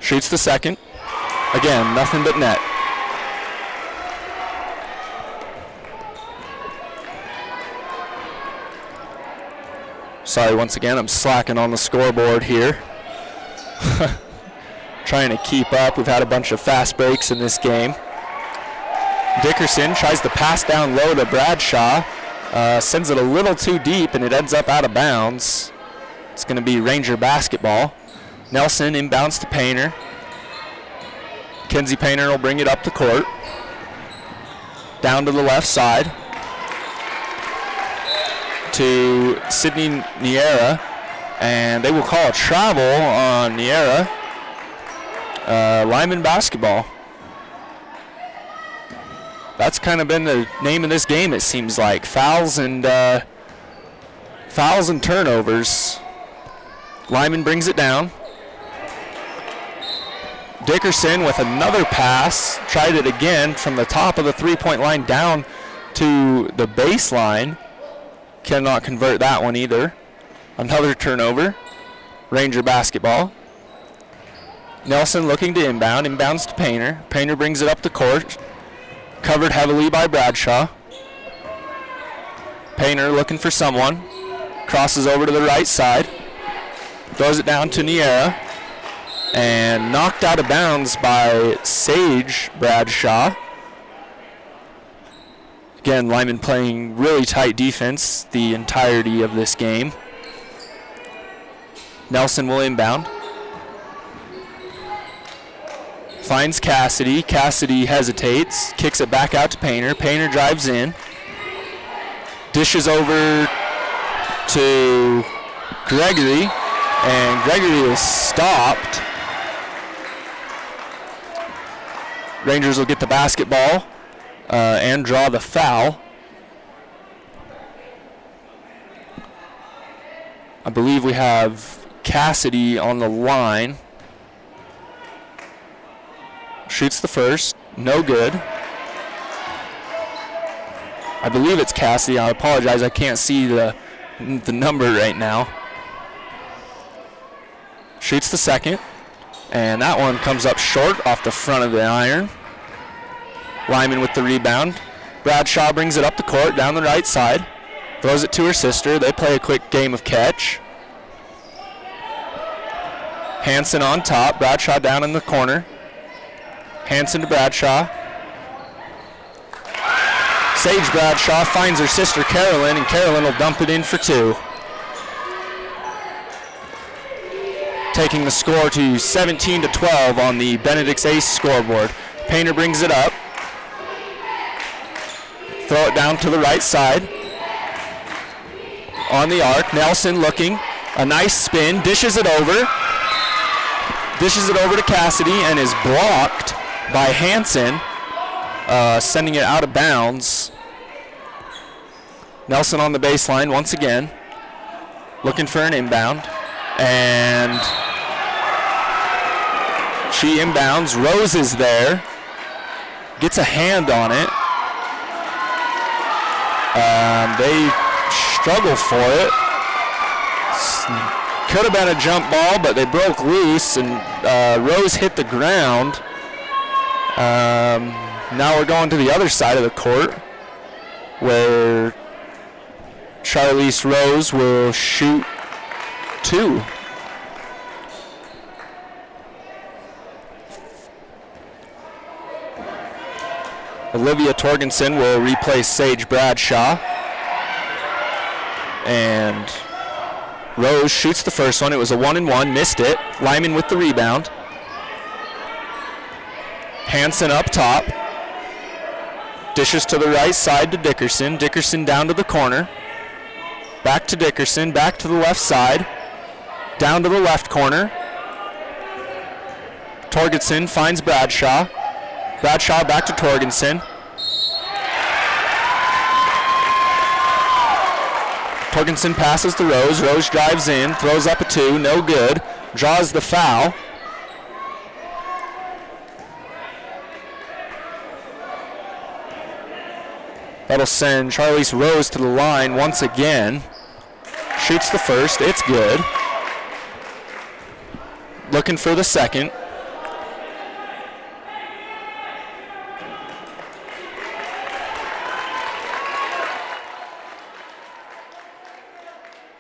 Shoots the second. Again, nothing but net. Sorry, once again, I'm slacking on the scoreboard here. Trying to keep up. We've had a bunch of fast breaks in this game. Dickerson tries to pass down low to Bradshaw. Sends it a little too deep, and it ends up out of bounds. It's going to be Ranger basketball. Nelson inbounds to Painter. Kenzie Painter will bring it up the court. Down to the left side to Sydney Niera, and they will call a travel on Niera. Lyman basketball. That's kind of been the name of this game, it seems like. Fouls and turnovers. Lyman brings it down. Dickerson with another pass. Tried it again from the top of the three-point line down to the baseline. Cannot convert that one either. Another turnover. Ranger basketball. Nelson looking to inbound. Inbounds to Painter. Painter brings it up the court. Covered heavily by Bradshaw. Painter looking for someone. Crosses over to the right side. Throws it down to Niera. And knocked out of bounds by Sage Bradshaw. Again, Lyman playing really tight defense the entirety of this game. Nelson will inbound. Finds Cassidy. Cassidy hesitates. Kicks it back out to Painter. Painter drives in. Dishes over to Gregory. And Gregory is stopped. Rangers will get the basketball and draw the foul. I believe we have Cassidy on the line. Shoots the first. No good. I believe it's Cassidy. I apologize. I can't see the number right now. Shoots the second. And that one comes up short off the front of the iron. Lyman with the rebound. Bradshaw brings it up the court down the right side. Throws it to her sister. They play a quick game of catch. Hanson on top. Bradshaw down in the corner. Hanson to Bradshaw. Sage Bradshaw finds her sister Carolyn, and Carolyn will dump it in for two. Taking the score to 17-12 on the Benedict's Ace scoreboard. Painter brings it up. Throw it down to the right side. On the arc, Nelson looking. A nice spin, dishes it over. Dishes it over to Cassidy and is blocked by Hanson, sending it out of bounds. Nelson on the baseline once again, looking for an inbound. And she inbounds. Rose is there. Gets a hand on it. They struggle for it. Could have been a jump ball, but they broke loose, and Rose hit the ground. Now we're going to the other side of the court, where Charlize Rose will shoot two. Olivia Torgensen will replace Sage Bradshaw. And Rose shoots the first one. It was a 1-and-1, missed it. Lyman with the rebound. Hanson up top. Dishes to the right side to Dickerson. Dickerson down to the corner. Back to Dickerson, back to the left side. Down to the left corner. Torgensen finds Bradshaw. Bradshaw back to Torgensen. Torgensen passes to Rose. Rose drives in, throws up a two, no good. Draws the foul. That'll send Charlize Rose to the line once again. Shoots the first, it's good. Looking for the second.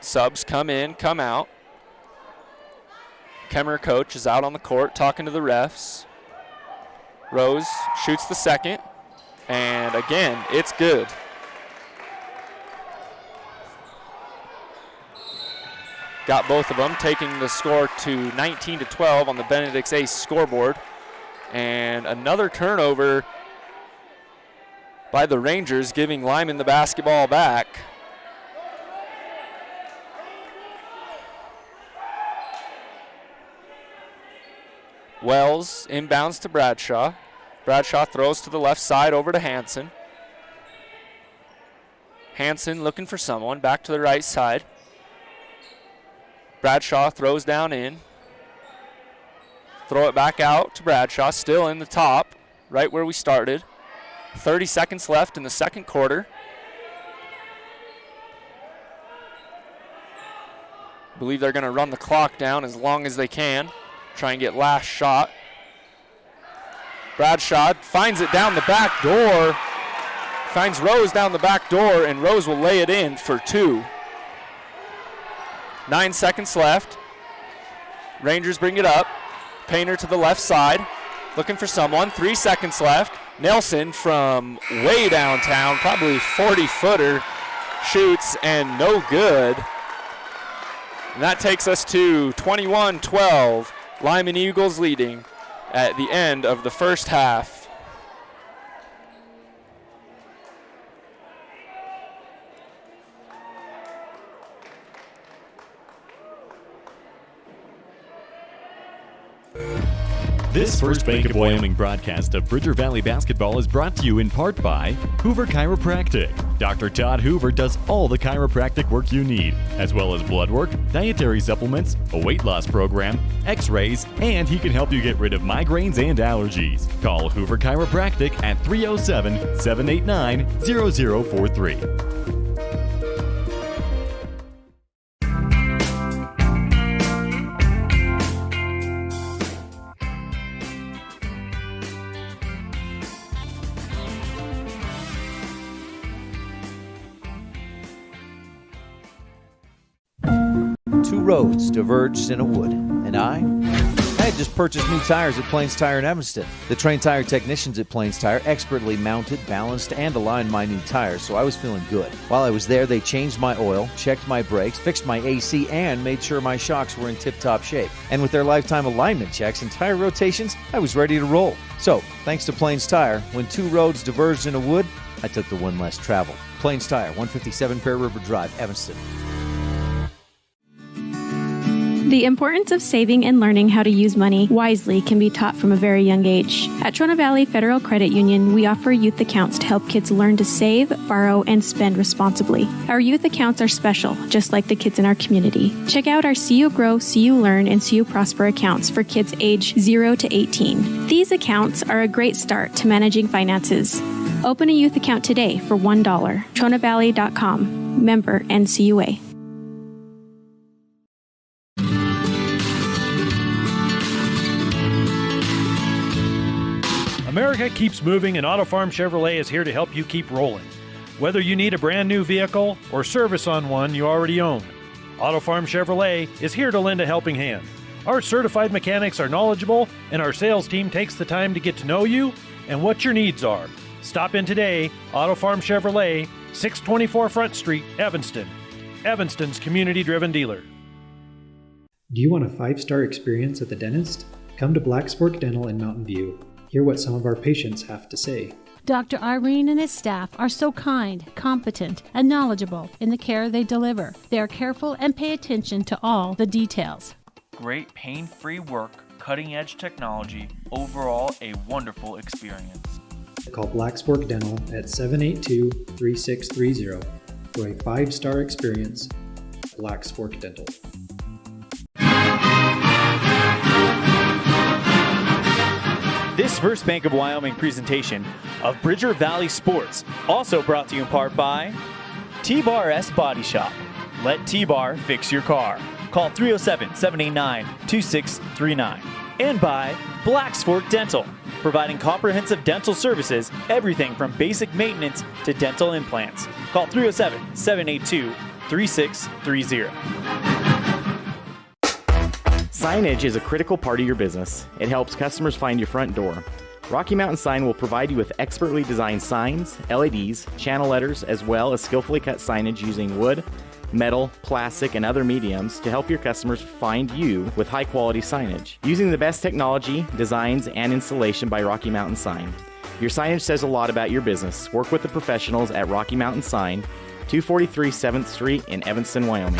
Subs come in, come out. Kemmerer coach is out on the court talking to the refs. Rose shoots the second, and again, it's good. Got both of them, taking the score to 19-12 on the Benedict's Ace scoreboard. And another turnover by the Rangers, giving Lyman the basketball back. Wells inbounds to Bradshaw. Bradshaw throws to the left side over to Hanson. Hanson looking for someone, back to the right side. Bradshaw throws down in. Throw it back out to Bradshaw, still in the top, right where we started. 30 seconds left in the second quarter. I believe they're going to run the clock down as long as they can. Try and get last shot. Bradshaw finds it down the back door. Finds Rose down the back door, and Rose will lay it in for 2. 9 seconds left. Rangers bring it up. Painter to the left side, looking for someone. 3 seconds left. Nelson from way downtown, probably 40-footer, shoots and no good. And that takes us to 21-12. Lyman Eagles leading at the end of the first half. This First Bank of Wyoming broadcast of Bridger Valley Basketball is brought to you in part by Hoover Chiropractic. Dr. Todd Hoover does all the chiropractic work you need, as well as blood work, dietary supplements, a weight loss program, x-rays, and he can help you get rid of migraines and allergies. Call Hoover Chiropractic at 307-789-0043. Two roads diverged in a wood, and I had just purchased new tires at Plains Tire in Evanston. The trained tire technicians at Plains Tire expertly mounted, balanced, and aligned my new tires, so I was feeling good. While I was there, they changed my oil, checked my brakes, fixed my AC, and made sure my shocks were in tip-top shape. And with their lifetime alignment checks and tire rotations, I was ready to roll. So, thanks to Plains Tire, when two roads diverged in a wood, I took the one less traveled. Plains Tire, 157 Bear River Drive, Evanston. The importance of saving and learning how to use money wisely can be taught from a very young age. At Trona Valley Federal Credit Union, we offer youth accounts to help kids learn to save, borrow, and spend responsibly. Our youth accounts are special, just like the kids in our community. Check out our See You Grow, See You Learn, and See You Prosper accounts for kids age 0 to 18. These accounts are a great start to managing finances. Open a youth account today for $1. TronaValley.com. Member NCUA. America keeps moving, and Auto Farm Chevrolet is here to help you keep rolling. Whether you need a brand new vehicle or service on one you already own, Auto Farm Chevrolet is here to lend a helping hand. Our certified mechanics are knowledgeable, and our sales team takes the time to get to know you and what your needs are. Stop in today, Auto Farm Chevrolet, 624 Front Street, Evanston. Evanston's community-driven dealer. Do you want a 5-star experience at the dentist? Come to Black's Fork Dental in Mountain View. Hear what some of our patients have to say. Dr. Irene and his staff are so kind, competent, and knowledgeable in the care they deliver. They are careful and pay attention to all the details. Great pain-free work, cutting-edge technology, overall a wonderful experience. Call Black's Fork Dental at 782-3630 for a 5-star experience. Black's Fork Dental. This First Bank of Wyoming presentation of Bridger Valley Sports, also brought to you in part by T-Bar S Body Shop. Let T-Bar fix your car. Call 307-789-2639. And by Black's Fork Dental, providing comprehensive dental services, everything from basic maintenance to dental implants. Call 307-782-3630. Signage is a critical part of your business. It helps customers find your front door. Rocky Mountain Sign will provide you with expertly designed signs, LEDs, channel letters, as well as skillfully cut signage using wood, metal, plastic, and other mediums to help your customers find you with high-quality signage. Using the best technology, designs, and installation by Rocky Mountain Sign. Your signage says a lot about your business. Work with the professionals at Rocky Mountain Sign, 243 7th Street in Evanston, Wyoming.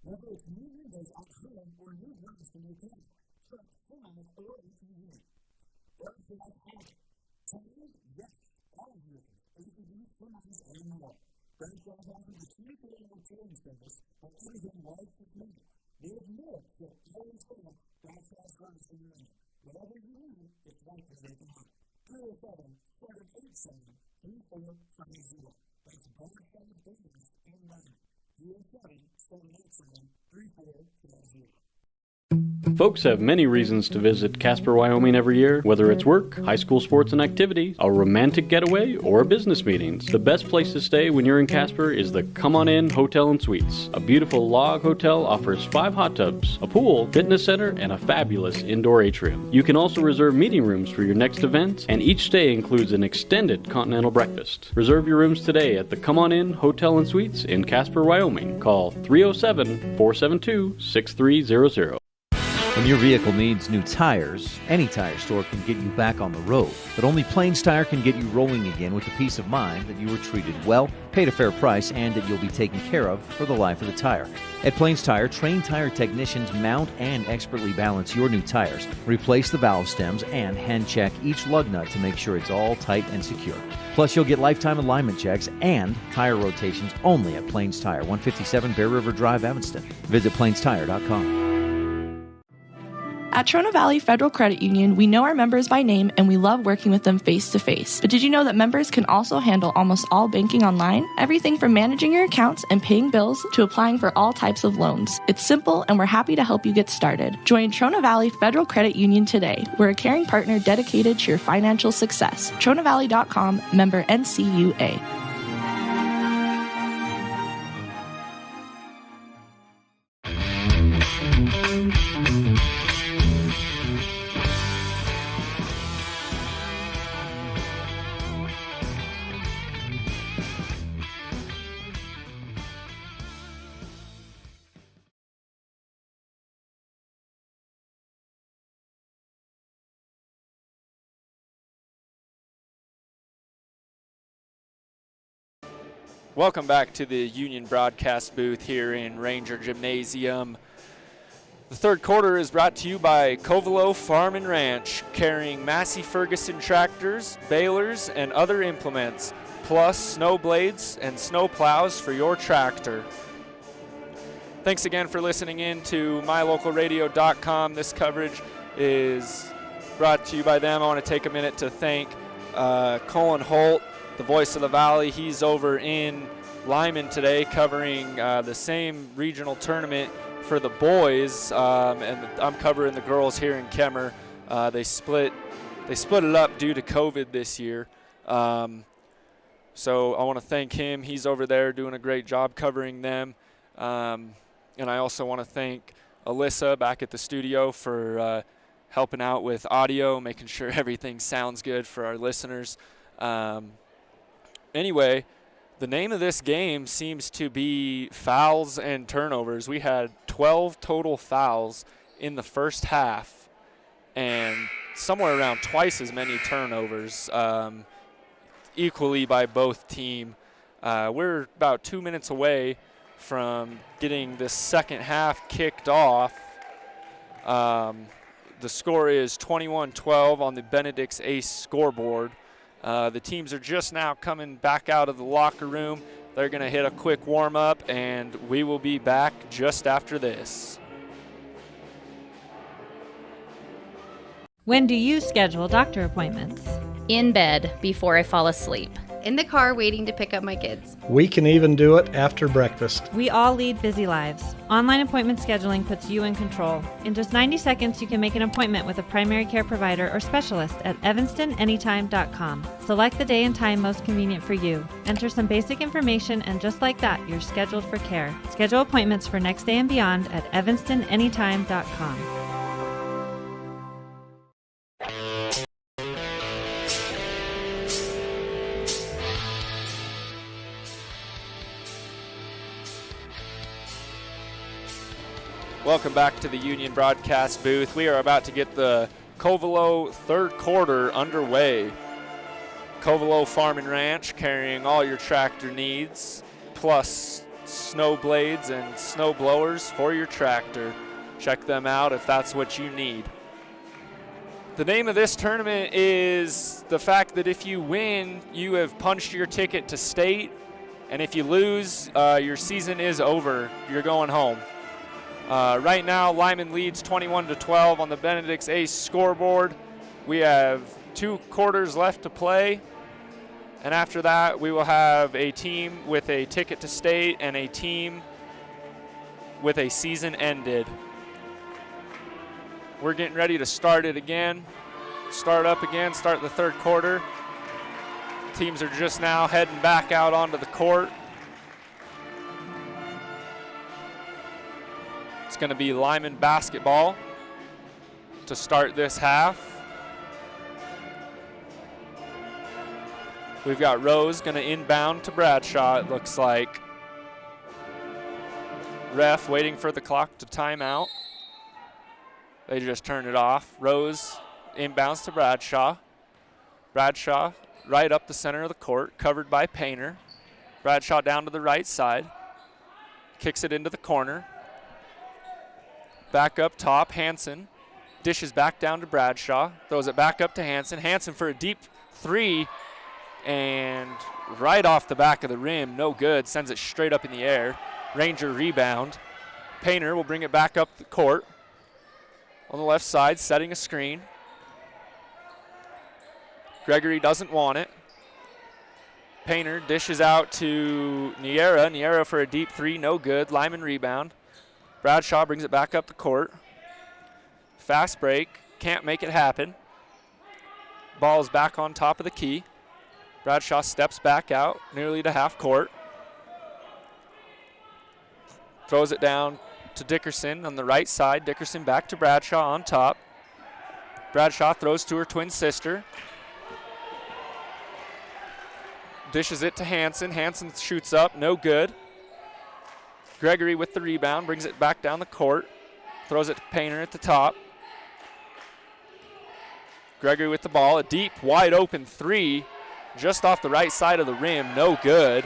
Whether it's new windows at home or new glass in your car, truck, semi, or SUV. Don't just have it. Tires, yes, all vehicles, ATVs, semis, and more. Franchise offers a 24-hour towing service for anything large to small. There's more, so always call Franchise Glass in your area. Whatever you need, it's right there they can help. 307-787-3450. That's Franchise Glass in Lyman. 307-787-3450. Folks have many reasons to visit Casper, Wyoming every year, whether it's work, high school sports and activities, a romantic getaway, or business meetings. The best place to stay when you're in Casper is the Come On In Hotel and Suites. A beautiful log hotel offers 5 hot tubs, a pool, fitness center, and a fabulous indoor atrium. You can also reserve meeting rooms for your next event, and each stay includes an extended continental breakfast. Reserve your rooms today at the Come On In Hotel and Suites in Casper, Wyoming. Call 307-472-6300. When your vehicle needs new tires, any tire store can get you back on the road. But only Plains Tire can get you rolling again with the peace of mind that you were treated well, paid a fair price, and that you'll be taken care of for the life of the tire. At Plains Tire, trained tire technicians mount and expertly balance your new tires, replace the valve stems, and hand check each lug nut to make sure it's all tight and secure. Plus, you'll get lifetime alignment checks and tire rotations only at Plains Tire, 157 Bear River Drive, Evanston. Visit plainstire.com. At Trona Valley Federal Credit Union, we know our members by name and we love working with them face-to-face. But did you know that members can also handle almost all banking online? Everything from managing your accounts and paying bills to applying for all types of loans. It's simple and we're happy to help you get started. Join Trona Valley Federal Credit Union today. We're a caring partner dedicated to your financial success. TronaValley.com, member NCUA. Welcome back to the Union broadcast booth here in Ranger Gymnasium. The third quarter is brought to you by Covelo Farm and Ranch, carrying Massey Ferguson tractors, balers, and other implements, plus snow blades and snow plows for your tractor. Thanks again for listening in to MyLocalRadio.com. This coverage is brought to you by them. I want to take a minute to thank Colin Holt, the voice of the Valley. He's over in Lyman today covering the same regional tournament for the boys, and I'm covering the girls here in Kemmerer. They split it up due to COVID this year. So I want to thank him. He's over there doing a great job covering them. And I also want to thank Alyssa back at the studio for helping out with audio, making sure everything sounds good for our listeners. Anyway, the name of this game seems to be fouls and turnovers. We had 12 total fouls in the first half and somewhere around twice as many turnovers, equally by both teams. We're about 2 minutes away from getting this second half kicked off. The score is 21-12 on the Benedict's Ace scoreboard. The teams are just now coming back out of the locker room. They're going to hit a quick warm-up, and we will be back just after this. When do you schedule doctor appointments? In bed before I fall asleep. In the car waiting to pick up my kids. We can even do it after breakfast. We all lead busy lives. Online appointment scheduling puts you in control. In just 90 seconds, you can make an appointment with a primary care provider or specialist at evanstonanytime.com. Select the day and time most convenient for you. Enter some basic information, and just like that, you're scheduled for care. Schedule appointments for next day and beyond at evanstonanytime.com. Welcome back to the Union broadcast booth. We are about to get the Covelo third quarter underway. Covelo Farm and Ranch carrying all your tractor needs, plus snow blades and snow blowers for your tractor. Check them out if that's what you need. The name of this tournament is the fact that if you win, you have punched your ticket to state, And if you lose, your season is over. You're going home. Right now, Lyman leads 21-12 on the Benedict's Ace scoreboard. We have 2 quarters left to play. And after that, we will have a team with a ticket to state and a team with a season ended. We're getting ready to start it again. Start up again, start the third quarter. Teams are just now heading back out onto the court. It's going to be Lyman basketball to start this half. We've got Rose going to inbound to Bradshaw, it looks like. Ref waiting for the clock to time out. They just turned it off. Rose inbounds to Bradshaw. Bradshaw right up the center of the court, covered by Painter. Bradshaw down to the right side. Kicks it into the corner. Back up top, Hansen. Dishes back down to Bradshaw. Throws it back up to Hansen. Hansen for a deep 3. And right off the back of the rim, no good. Sends it straight up in the air. Ranger rebound. Painter will bring it back up the court. On the left side, setting a screen. Gregory doesn't want it. Painter dishes out to Niera. Niera for a deep 3, no good. Lyman rebound. Bradshaw brings it back up the court. Fast break, can't make it happen. Ball's back on top of the key. Bradshaw steps back out, nearly to half court. Throws it down to Dickerson on the right side. Dickerson back to Bradshaw on top. Bradshaw throws to her twin sister. Dishes it to Hansen. Hansen shoots up, no good. Gregory with the rebound, brings it back down the court. Throws it to Painter at the top. Gregory with the ball, a deep, wide open 3. Just off the right side of the rim, no good.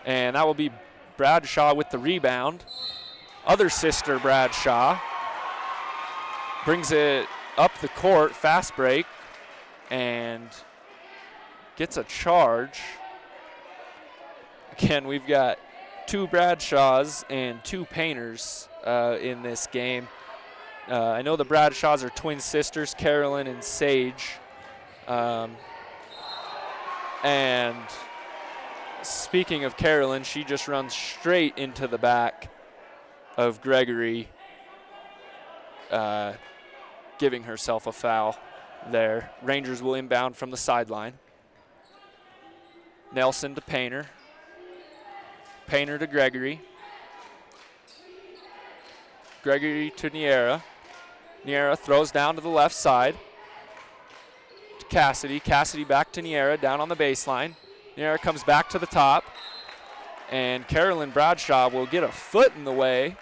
And that will be Bradshaw with the rebound. Other sister, Bradshaw, brings it up the court, fast break, and gets a charge. Again, we've got 2 Bradshaws and 2 Painters in this game. I know the Bradshaws are twin sisters, Carolyn and Sage. And speaking of Carolyn, she just runs straight into the back of Gregory, giving herself a foul there. Rangers will inbound from the sideline. Nelson to Painter. Painter to Gregory. Gregory to Niera. Niera throws down to the left side. Cassidy. Cassidy back to Niera, down on the baseline. Niera comes back to the top. And Carolyn Bradshaw will get a foot in the way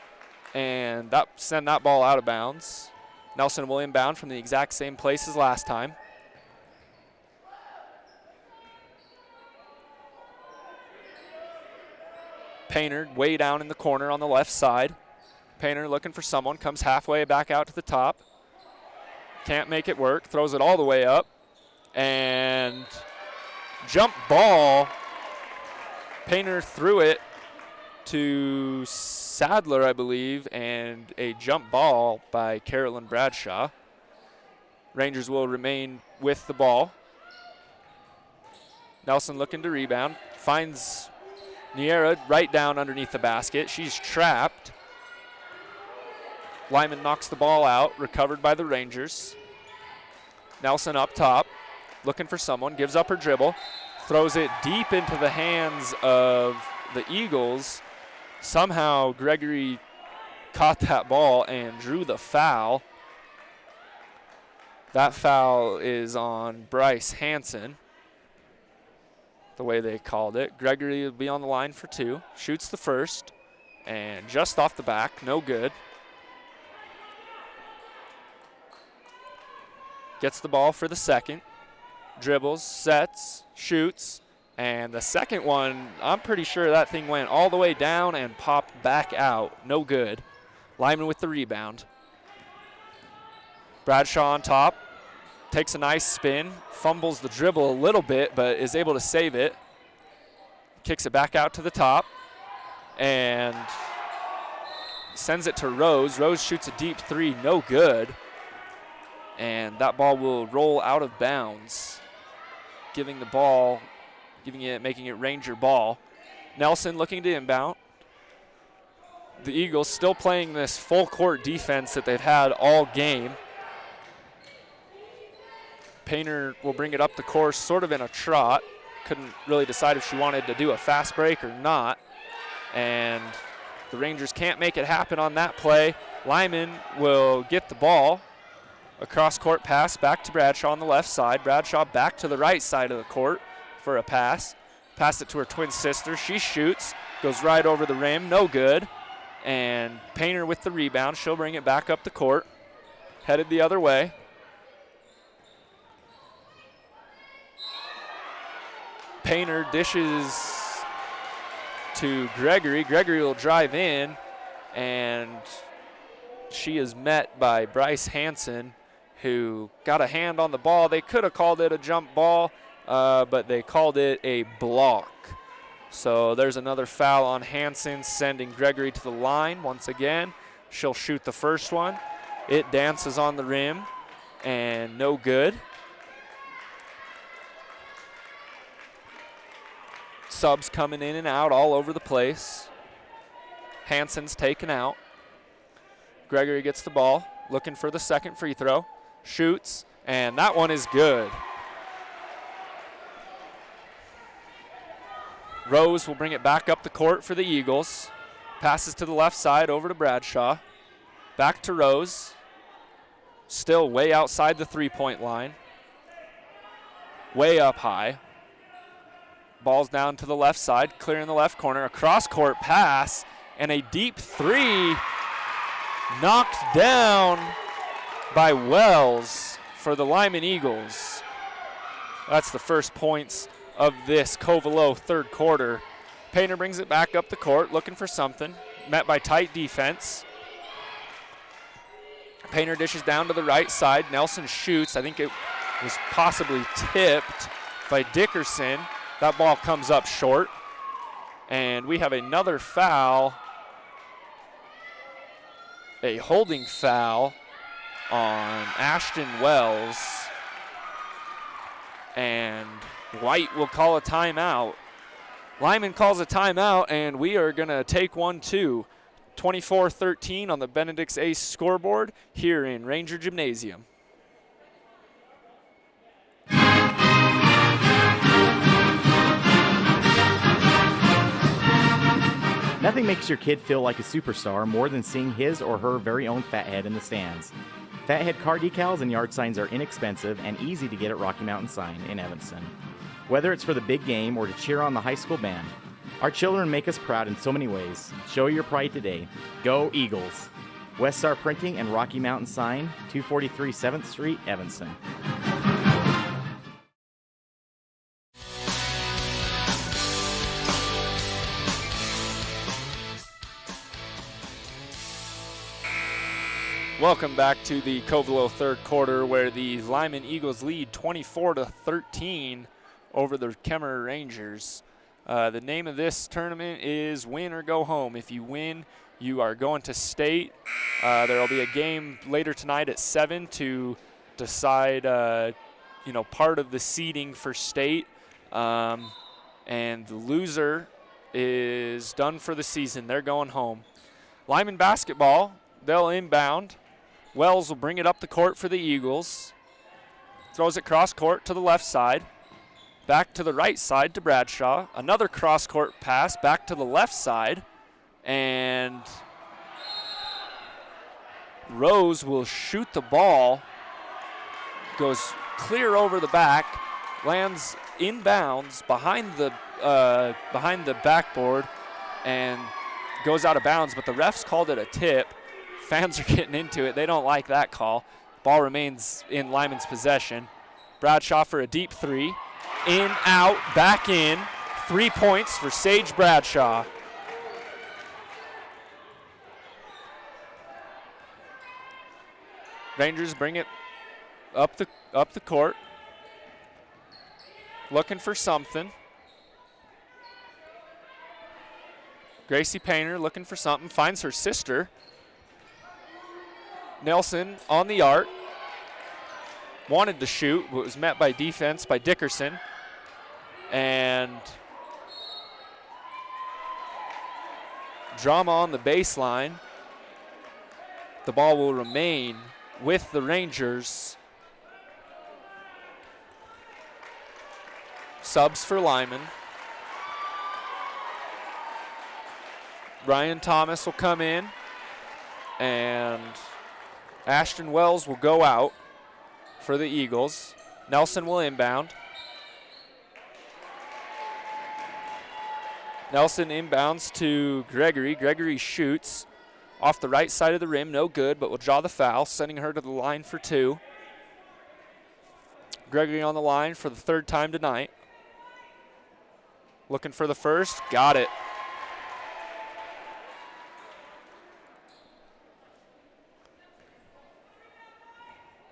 and send that ball out of bounds. Nelson will inbound from the exact same place as last time. Painter way down in the corner on the left side. Painter looking for someone, comes halfway back out to the top. Can't make it work, throws it all the way up. And jump ball. Painter threw it to Sadler, I believe, and a jump ball by Carolyn Bradshaw. Rangers will remain with the ball. Nelson looking to rebound. Finds Niera right down underneath the basket. She's trapped. Lyman knocks the ball out, recovered by the Rangers. Nelson up top, looking for someone, gives up her dribble, throws it deep into the hands of the Eagles. Somehow Gregory caught that ball and drew the foul. That foul is on Bryce Hansen, the way they called it. Gregory will be on the line for 2. Shoots the first, and just off the back, no good. Gets the ball for the second. Dribbles, sets, shoots, and the second one, I'm pretty sure that thing went all the way down and popped back out. No good. Lyman with the rebound. Bradshaw on top. Takes a nice spin, fumbles the dribble a little bit, but is able to save it. kicks it back out to the top and sends it to Rose. Rose shoots a deep three, no good. And that ball will roll out of bounds, making it Ranger ball. Nelson looking to inbound. The Eagles still playing this full court defense that they've had all game. Painter will bring it up the course sort of in a trot. Couldn't really decide if she wanted to do a fast break or not. And the Rangers can't make it happen on that play. Lyman will get the ball. A cross-court pass back to Bradshaw on the left side. Bradshaw back to the right side of the court for a pass. Pass it to her twin sister. She shoots. Goes right over the rim. No good. And Painter with the rebound. She'll bring it back up the court. Headed the other way. Painter dishes to Gregory. Gregory will drive in, and she is met by Bryce Hansen, who got a hand on the ball. They could have called it a jump ball, but they called it a block. So there's another foul on Hansen, sending Gregory to the line once again. She'll shoot the first one. It dances on the rim, and no good. Subs coming in and out all over the place. Hansen's taken out. Gregory gets the ball, looking for the second free throw. Shoots, and that one is good. Rose will bring it back up the court for the Eagles. Passes to the left side over to Bradshaw. Back to Rose. Still way outside the three-point line. Way up high. Ball's down to the left side, clearing the left corner. A cross-court pass and a deep three knocked down by Wells for the Lyman Eagles. That's the first points of this Covelo third quarter. Painter brings it back up the court, looking for something. Met by tight defense. Painter dishes down to the right side. Nelson shoots. I think it was possibly tipped by Dickerson. That ball comes up short. And we have another foul. A holding foul on Ashton Wells. And White will call a timeout. Lyman calls a timeout, and we are going to take one too. 24-13 on the Benedict's Ace scoreboard here in Ranger Gymnasium. Nothing makes your kid feel like a superstar more than seeing his or her very own Fathead in the stands. Fathead car decals and yard signs are inexpensive and easy to get at Rocky Mountain Sign in Evanston. Whether it's for the big game or to cheer on the high school band, our children make us proud in so many ways. Show your pride today. Go Eagles! West Star Printing and Rocky Mountain Sign, 243 7th Street, Evanston. Welcome back to the Covelo third quarter, where the Lyman Eagles lead 24-13 over the Kemmerer Rangers. The name of this tournament is Win or Go Home. If you win, you are going to state. There will be a game later tonight at 7 to decide, part of the seeding for state. And the loser is done for the season. They're going home. Lyman basketball, they'll inbound. Wells will bring it up the court for the Eagles. Throws it cross court to the left side. Back to the right side to Bradshaw. Another cross court pass back to the left side. And Rose will shoot the ball. Goes clear over the back. Lands inbounds behind the backboard and goes out of bounds, but the refs called it a tip. Fans are getting into it. They don't like that call. Ball remains in Lyman's possession. Bradshaw for a deep three. In, out, back in. 3 points for Sage Bradshaw. Rangers bring it up the court. Looking for something. Gracie Painter looking for something, finds her sister. Nelson on the arc. Wanted to shoot, but was met by defense by Dickerson. And drama on the baseline. The ball will remain with the Rangers. Subs for Lyman. Ryan Thomas will come in, and Ashton Wells will go out for the Eagles. Nelson will inbound. Nelson inbounds to Gregory. Gregory shoots off the right side of the rim, no good, but will draw the foul, sending her to the line for 2. Gregory on the line for the 3rd time tonight. Looking for the first, got it.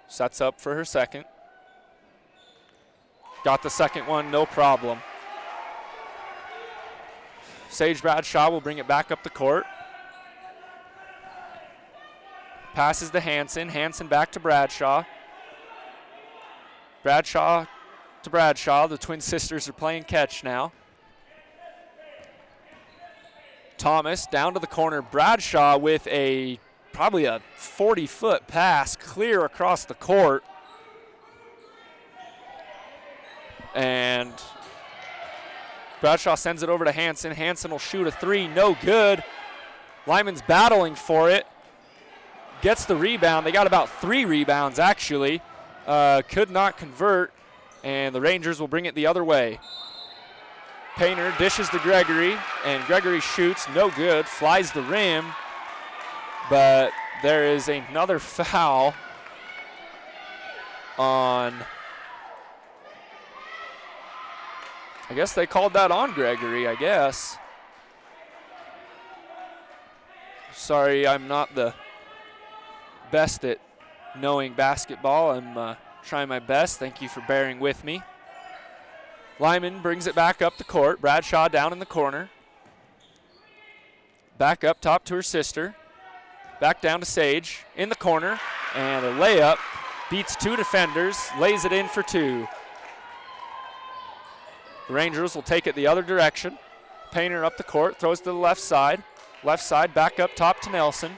Sets up for her second. Got the second one, no problem. Sage Bradshaw will bring it back up the court. Passes to Hanson. Hanson back to Bradshaw. Bradshaw to Bradshaw. The twin sisters are playing catch now. Thomas down to the corner. Bradshaw with probably a 40-foot pass clear across the court. And Bradshaw sends it over to Hanson. Hanson will shoot a 3, no good. Lyman's battling for it. Gets the rebound. They got about 3 rebounds, actually. Could not convert, and the Rangers will bring it the other way. Painter dishes to Gregory, and Gregory shoots, no good, flies the rim, but there is another foul on, I guess they called that on Gregory, I guess. Sorry, I'm not the best at knowing basketball. I'm trying my best. Thank you for bearing with me. Lyman brings it back up the court. Bradshaw down in the corner. Back up top to her sister. Back down to Sage in the corner. And a layup. Beats 2 defenders. Lays it in for 2. The Rangers will take it the other direction. Painter up the court. Throws to the left side. Left side back up top to Nelson.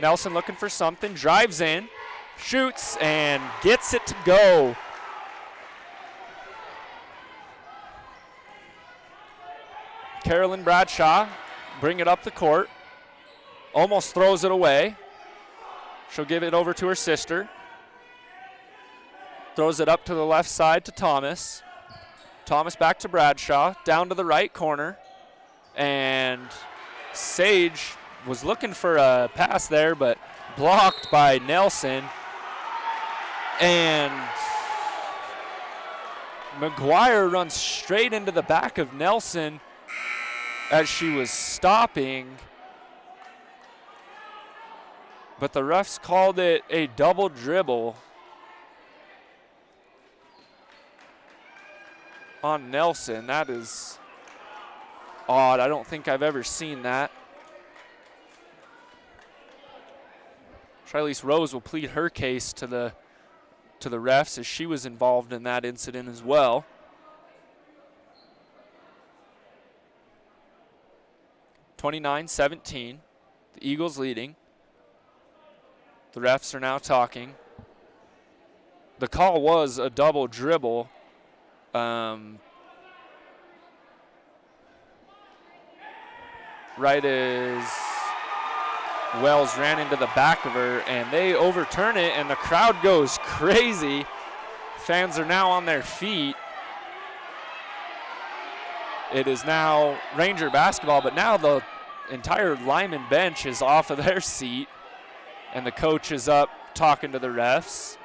Nelson looking for something. Drives in. Shoots and gets it to go. Carolyn Bradshaw bring it up the court. Almost throws it away. She'll give it over to her sister. Throws it up to the left side to Thomas. Thomas back to Bradshaw. Down to the right corner. And Sage was looking for a pass there, but blocked by Nelson. And McGuire runs straight into the back of Nelson as she was stopping. But the refs called it a double dribble on Nelson. That is odd. I don't think I've ever seen that. Charlize Rose will plead her case to the refs as she was involved in that incident as well. (29-17), the Eagles leading. The refs are now talking. The call was a double dribble. Right as Wells ran into the back of her, and they overturn it, and the crowd goes crazy. Fans are now on their feet. It is now Ranger basketball, but now the entire Lyman bench is off of their seat, and the coach is up talking to the refs.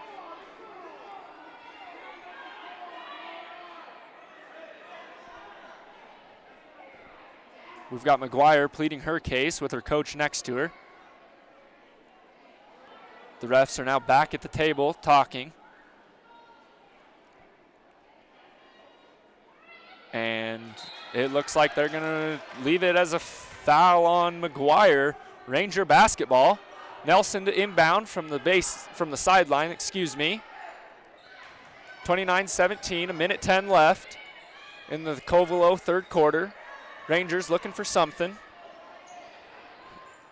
We've got McGuire pleading her case with her coach next to her. The refs are now back at the table talking. And it looks like they're going to leave it as a foul on McGuire. Ranger basketball. Nelson to inbound from the sideline, 29-17, a minute 10 left in the Covelo third quarter. Rangers looking for something.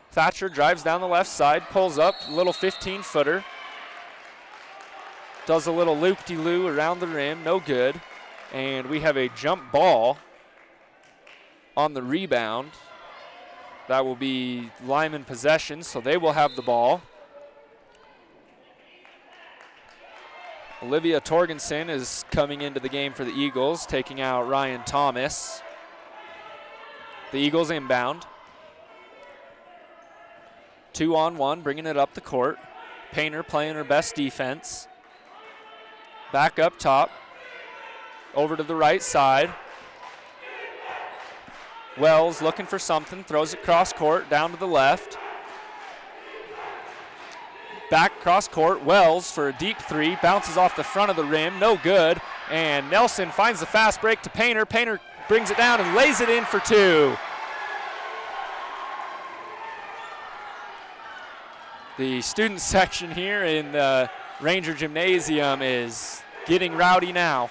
Thatcher drives down the left side, pulls up, a little 15-footer. Does a little loop-de-loo around the rim, no good. And we have a jump ball on the rebound. That will be Lyman possession, so they will have the ball. Olivia Torgensen is coming into the game for the Eagles, taking out Ryan Thomas. The Eagles inbound. 2-on-1, bringing it up the court. Painter playing her best defense. Back up top. Over to the right side. Wells looking for something, throws it cross court, down to the left. Back cross court, Wells for a deep three, bounces off the front of the rim, no good. And Nelson finds the fast break to Painter. Painter brings it down and lays it in for two. The student section here in the Ranger Gymnasium is getting rowdy now.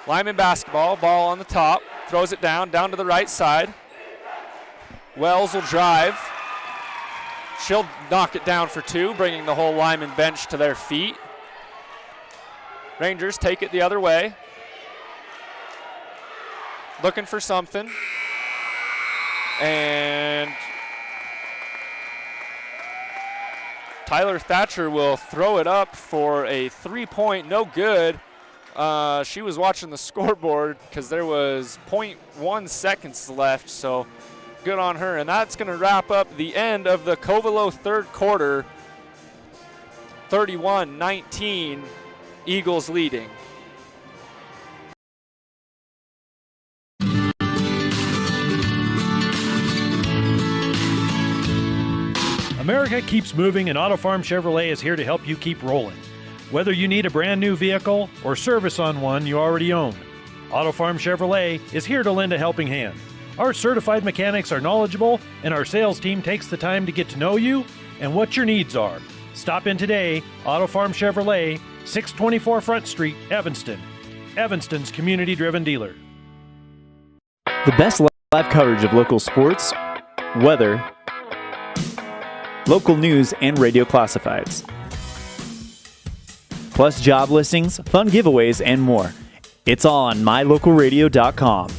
Lyman basketball, ball on the top, throws it down to the right side. Wells will drive. She'll knock it down for two, bringing the whole Lyman bench to their feet. Rangers take it the other way. Looking for something. And Tyler Thatcher will throw it up for a three-point, no good. She was watching the scoreboard because there was 0.1 seconds left, so good on her. And that's going to wrap up the end of the Covelo third quarter. 31-19, Eagles leading. America keeps moving, and Auto Farm Chevrolet is here to help you keep rolling. Whether you need a brand new vehicle or service on one you already own, Auto Farm Chevrolet is here to lend a helping hand. Our certified mechanics are knowledgeable, and our sales team takes the time to get to know you and what your needs are. Stop in today, Auto Farm Chevrolet, 624 Front Street, Evanston. Evanston's community-driven dealer. The best live coverage of local sports, weather, local news, and radio classifieds. Plus job listings, fun giveaways, and more. It's all on MyLocalRadio.com.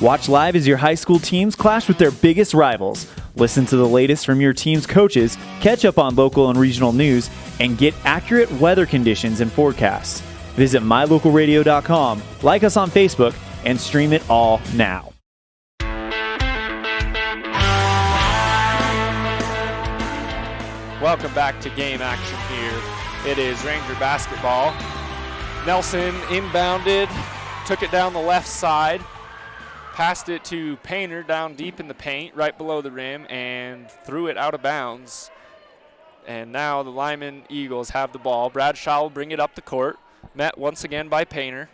Watch live as your high school teams clash with their biggest rivals. Listen to the latest from your team's coaches, catch up on local and regional news, and get accurate weather conditions and forecasts. Visit MyLocalRadio.com, like us on Facebook, and stream it all now. Welcome back to game action here. It is Ranger basketball. Nelson inbounded, took it down the left side, passed it to Painter down deep in the paint, right below the rim, and threw it out of bounds. And now the Lyman Eagles have the ball. Bradshaw will bring it up the court, met once again by Painter.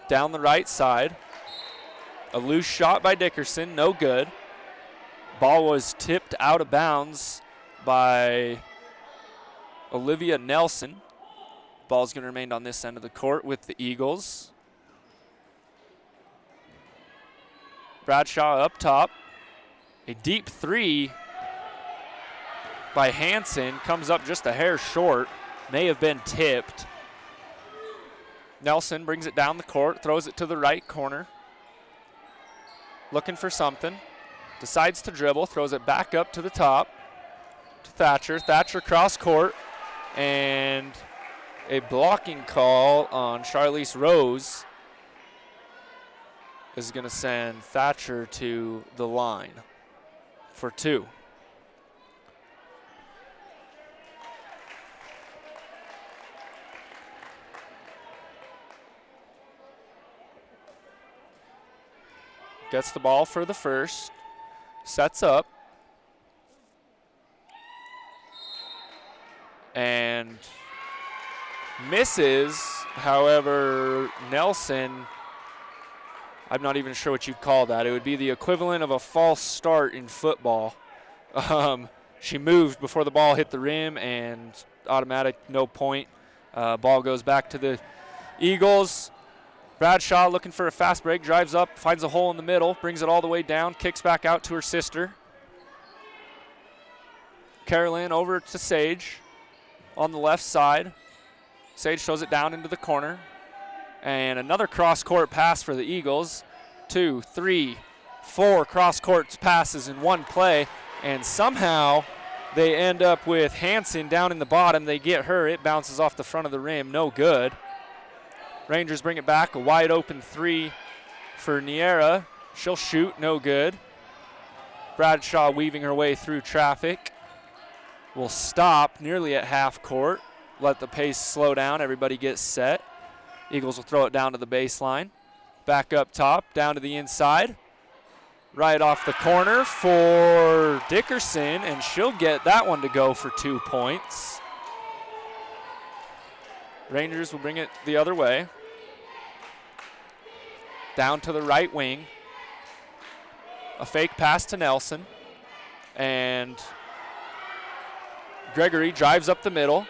Down the right side. A loose shot by Dickerson, no good. Ball was tipped out of bounds by Olivia Nelson. Ball's going to remain on this end of the court with the Eagles. Bradshaw up top. A deep three by Hansen comes up just a hair short. May have been tipped. Nelson brings it down the court, throws it to the right corner. Looking for something. Decides to dribble, throws it back up to the top to Thatcher. Thatcher cross court, and a blocking call on Charlize Rose is going to send Thatcher to the line for two. Gets the ball for the first. Sets up. And misses. However, Nelson I'm not even sure what you'd call that. It would be the equivalent of a false start in football. She moved before the ball hit the rim, and automatic, no point. Ball goes back to the Eagles. Bradshaw looking for a fast break, drives up, finds a hole in the middle, brings it all the way down, kicks back out to her sister. Carolyn over to Sage on the left side. Sage throws it down into the corner. And another cross-court pass for the Eagles. 2, 3, 4 cross-court passes in one play. And somehow they end up with Hanson down in the bottom. They get her. It bounces off the front of the rim. No good. Rangers bring it back. A wide open 3 for Niera. She'll shoot. No good. Bradshaw weaving her way through traffic. Will stop nearly at half court. Let the pace slow down. Everybody gets set. Eagles will throw it down to the baseline. Back up top, down to the inside. Right off the corner for Dickerson, and she'll get that one to go for 2 points. Rangers will bring it the other way. Down to the right wing. A fake pass to Nelson. And Gregory drives up the middle.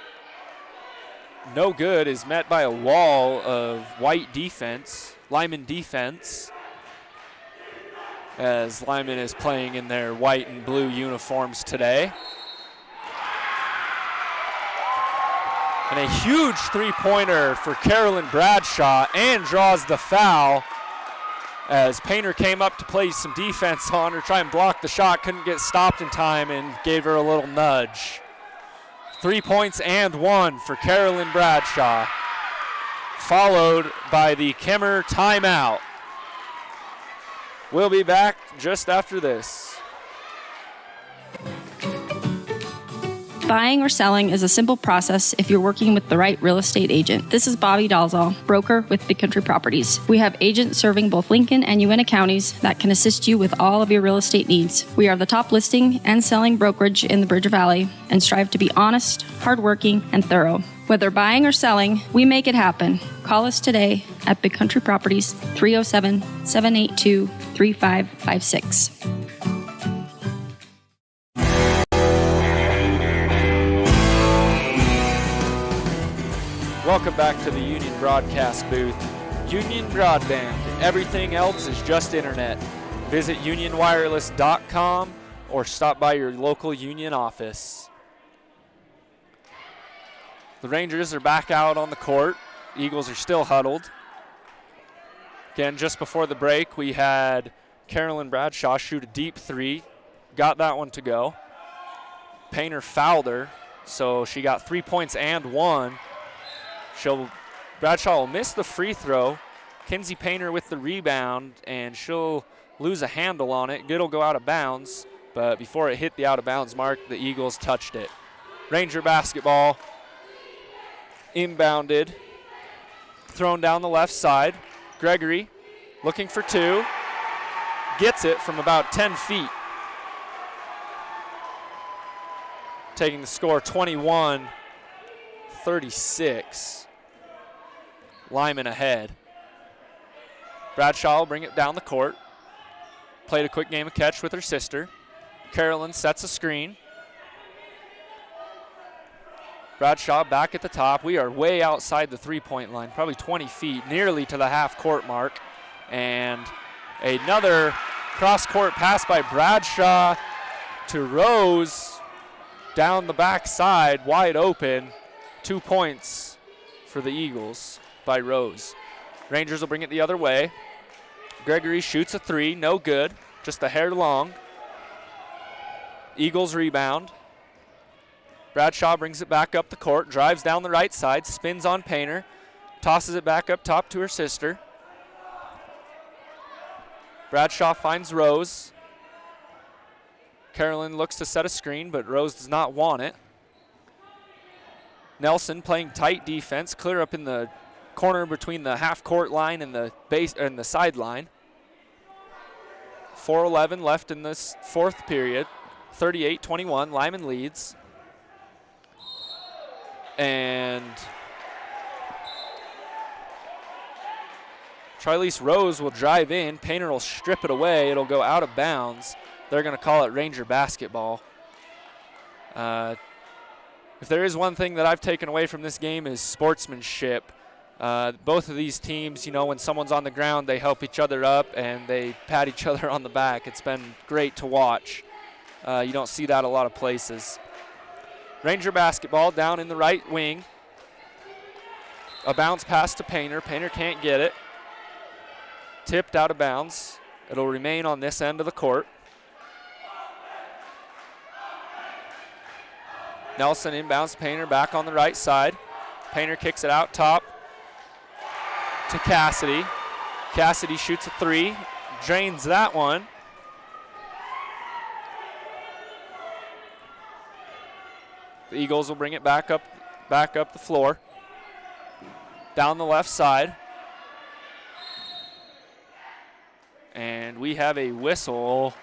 No good, is met by a wall of white defense, Lyman defense, as Lyman is playing in their white and blue uniforms today. And a huge three-pointer for Carolyn Bradshaw, and draws the foul as Painter came up to play some defense on her, try and block the shot, couldn't get stopped in time, and gave her a little nudge. 3 points and 1 for Carolyn Bradshaw, followed by the Kemmerer timeout. We'll be back just after this. Buying or selling is a simple process if you're working with the right real estate agent. This is Bobby Dalzall, broker with Big Country Properties. We have agents serving both Lincoln and Uintah counties that can assist you with all of your real estate needs. We are the top listing and selling brokerage in the Bridger Valley and strive to be honest, hardworking, and thorough. Whether buying or selling, we make it happen. Call us today at Big Country Properties, 307-782-3556. Welcome back to the Union Broadcast booth. Union Broadband. Everything else is just internet. Visit unionwireless.com or stop by your local Union office. The Rangers are back out on the court. Eagles are still huddled. Again, just before the break, we had Carolyn Bradshaw shoot a deep 3. Got that one to go. Painter fouled her, so she got 3 points and 1. Bradshaw will miss the free throw. Kinsey Painter with the rebound, and she'll lose a handle on it. It'll go out of bounds, but before it hit the out of bounds mark, the Eagles touched it. Ranger basketball, inbounded, thrown down the left side. Gregory looking for 2, gets it from about 10 feet. Taking the score 21-36. Lyman ahead. Bradshaw will bring it down the court. Played a quick game of catch with her sister. Carolyn sets a screen. Bradshaw back at the top. We are way outside the three-point line, probably 20 feet, nearly to the half-court mark. And another cross-court pass by Bradshaw to Rose down the backside, wide open. 2 points for the Eagles by Rose. Rangers will bring it the other way. Gregory shoots a 3, no good, just a hair long. Eagles rebound. Bradshaw brings it back up the court, drives down the right side, spins on Painter, tosses it back up top to her sister. Bradshaw finds Rose. Carolyn looks to set a screen, but Rose does not want it. Nelson playing tight defense, clear up in the corner between the half-court line and the base and the sideline. 4:11 left in this fourth period. 38-21. Lyman leads. And Charlize Rose will drive in. Painter will strip it away. It'll go out of bounds. They're going to call it Ranger basketball. If there is one thing that I've taken away from this game is sportsmanship. Both of these teams, you know, when someone's on the ground, they help each other up and they pat each other on the back. It's been great to watch. You don't see that a lot of places. Ranger basketball down in the right wing. A bounce pass to Painter. Painter can't get it. Tipped out of bounds. It'll remain on this end of the court. Nelson inbounds Painter back on the right side. Painter kicks it out top to Cassidy. Cassidy shoots a three, drains that one. The Eagles will bring it back up the floor. Down the left side. And we have a whistle.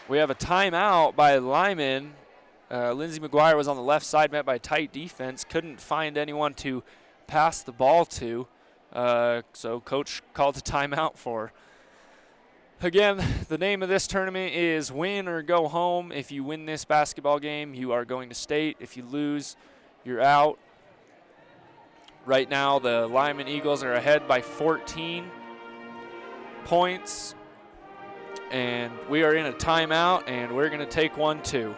We have a timeout by Lyman. Lindsey McGuire was on the left side, met by tight defense. Couldn't find anyone to pass the ball to. So coach called a timeout for. Again, the name of this tournament is win or go home. If you win this basketball game, you are going to state. If you lose, you're out. Right now, the Lyman Eagles are ahead by 14 points. And we are in a timeout, and we're going to take one too.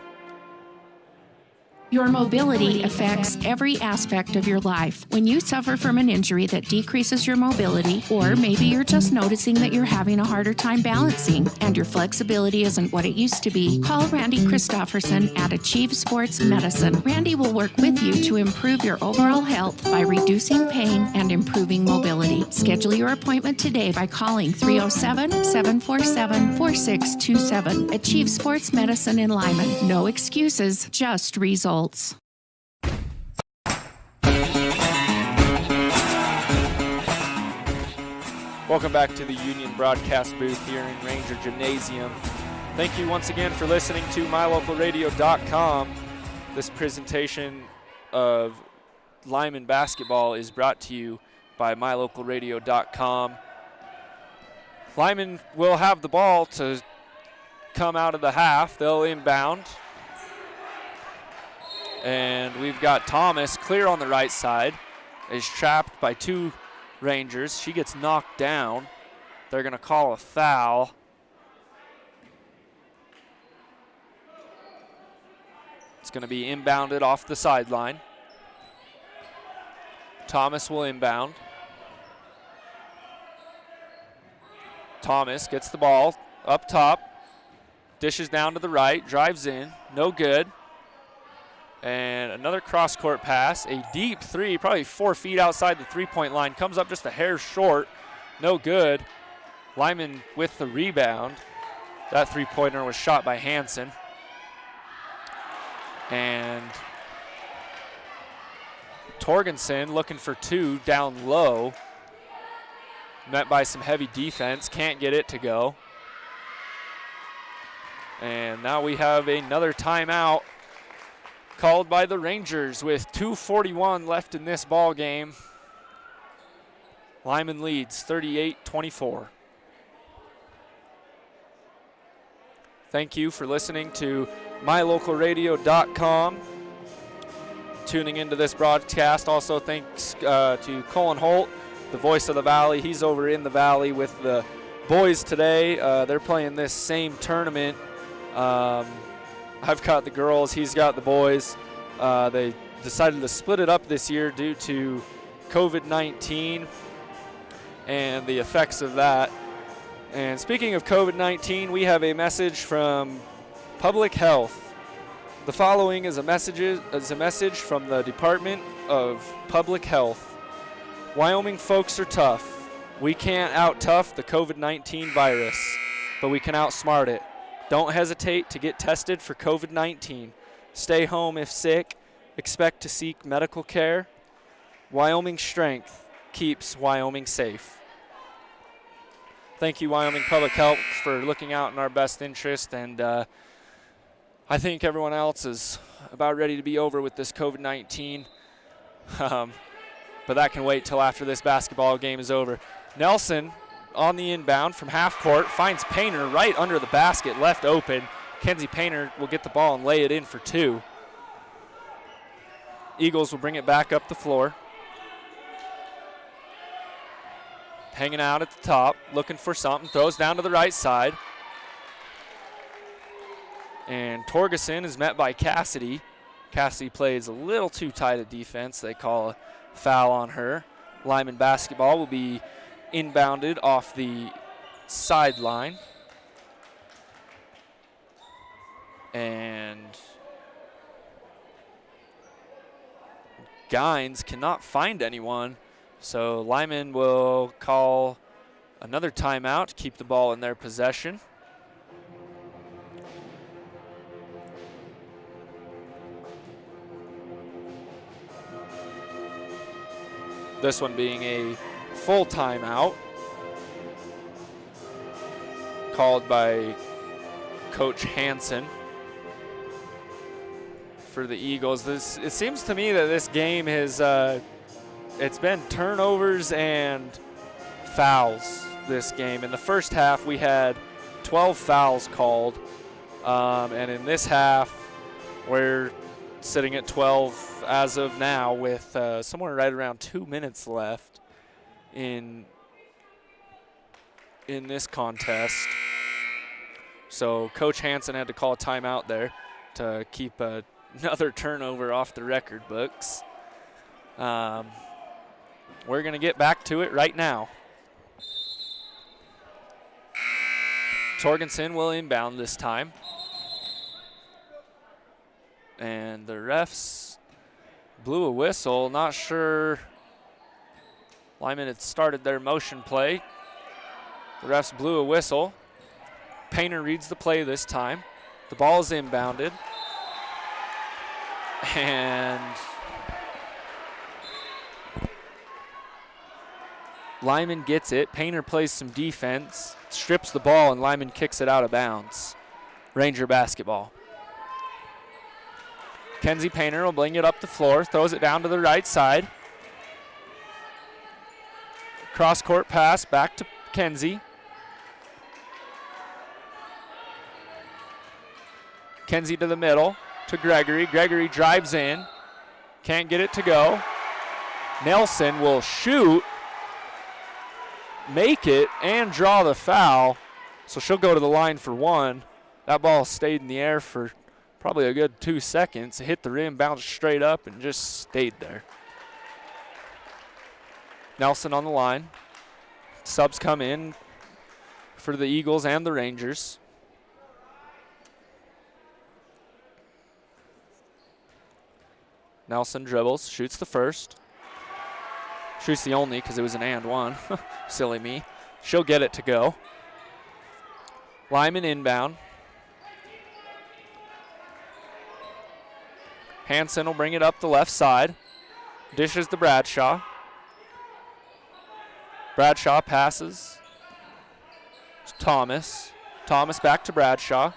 Your mobility affects every aspect of your life. When you suffer from an injury that decreases your mobility, or maybe you're just noticing that you're having a harder time balancing and your flexibility isn't what it used to be, call Randy Christofferson at Achieve Sports Medicine. Randy will work with you to improve your overall health by reducing pain and improving mobility. Schedule your appointment today by calling 307-747-4627. Achieve Sports Medicine in Lyman. No excuses, just results. Welcome back to the Union broadcast booth here in Ranger Gymnasium. Thank you once again for listening to MyLocalRadio.com. This presentation of Lyman basketball is brought to you by MyLocalRadio.com. Lyman will have the ball to come out of the half. They'll inbound. And we've got Thomas clear on the right side. Is trapped by two Rangers. She gets knocked down. They're going to call a foul. It's going to be inbounded off the sideline. Thomas will inbound. Thomas gets the ball up top. Dishes down to the right. Drives in. No good. And another cross-court pass, a deep three, probably 4 feet outside the three-point line. Comes up just a hair short, no good. Lyman with the rebound. That three-pointer was shot by Hansen. And Torgensen looking for two down low. Met by some heavy defense, can't get it to go. And now we have another timeout called by the Rangers with 2:41 left in this ball game. Lyman leads 38-24. Thank you for listening to MyLocalRadio.com. Tuning into this broadcast. Also thanks to Colin Holt, the voice of the Valley. He's over in the Valley with the boys today. They're playing this same tournament. I've got the girls, he's got the boys. They decided to split it up this year due to COVID-19 and the effects of that. And speaking of COVID-19, we have a message from Public Health. The following is a message from the Department of Public Health. Wyoming folks are tough. We can't out-tough the COVID-19 virus, but we can outsmart it. Don't hesitate to get tested for COVID-19. Stay home if sick. Expect to seek medical care. Wyoming strength keeps Wyoming safe. Thank you, Wyoming Public Health, for looking out in our best interest. And I think everyone else is about ready to be over with this COVID-19. but that can wait till after this basketball game is over. Nelson on the inbound from half court, finds Painter right under the basket, left open. Kenzie Painter will get the ball and lay it in for 2. Eagles will bring it back up the floor. Hanging out at the top, looking for something, throws down to the right side. And Torgerson is met by Cassidy. Cassidy plays a little too tight a defense. They call a foul on her. Lyman basketball will be inbounded off the sideline. And Gines cannot find anyone, so Lyman will call another timeout to keep the ball in their possession. This one being a full timeout called by Coach Hansen for the Eagles. It seems to me that this game has it's been turnovers and fouls this game. In the first half, we had 12 fouls called, and in this half, we're sitting at 12 as of now with somewhere right around 2 minutes left in this contest. So Coach Hansen had to call a timeout there to keep another turnover off the record books. We're going to get back to it right now. Torgerson will inbound this time. And the refs blew a whistle. Not sure Lyman had started their motion play. The refs blew a whistle. Painter reads the play this time. The ball is inbounded. And Lyman gets it. Painter plays some defense, strips the ball, and Lyman kicks it out of bounds. Ranger basketball. Kenzie Painter will bring it up the floor, throws it down to the right side. Cross-court pass back to Kenzie. Kenzie to the middle to Gregory. Gregory drives in. Can't get it to go. Nelson will shoot, make it, and draw the foul. So she'll go to the line for 1. That ball stayed in the air for probably a good 2 seconds. It hit the rim, bounced straight up, and just stayed there. Nelson on the line. Subs come in for the Eagles and the Rangers. Nelson dribbles, shoots the first. Shoots the only because it was an and one. Silly me. She'll get it to go. Lyman inbound. Hansen will bring it up the left side. Dishes to Bradshaw. Bradshaw passes. Thomas. Thomas back to Bradshaw.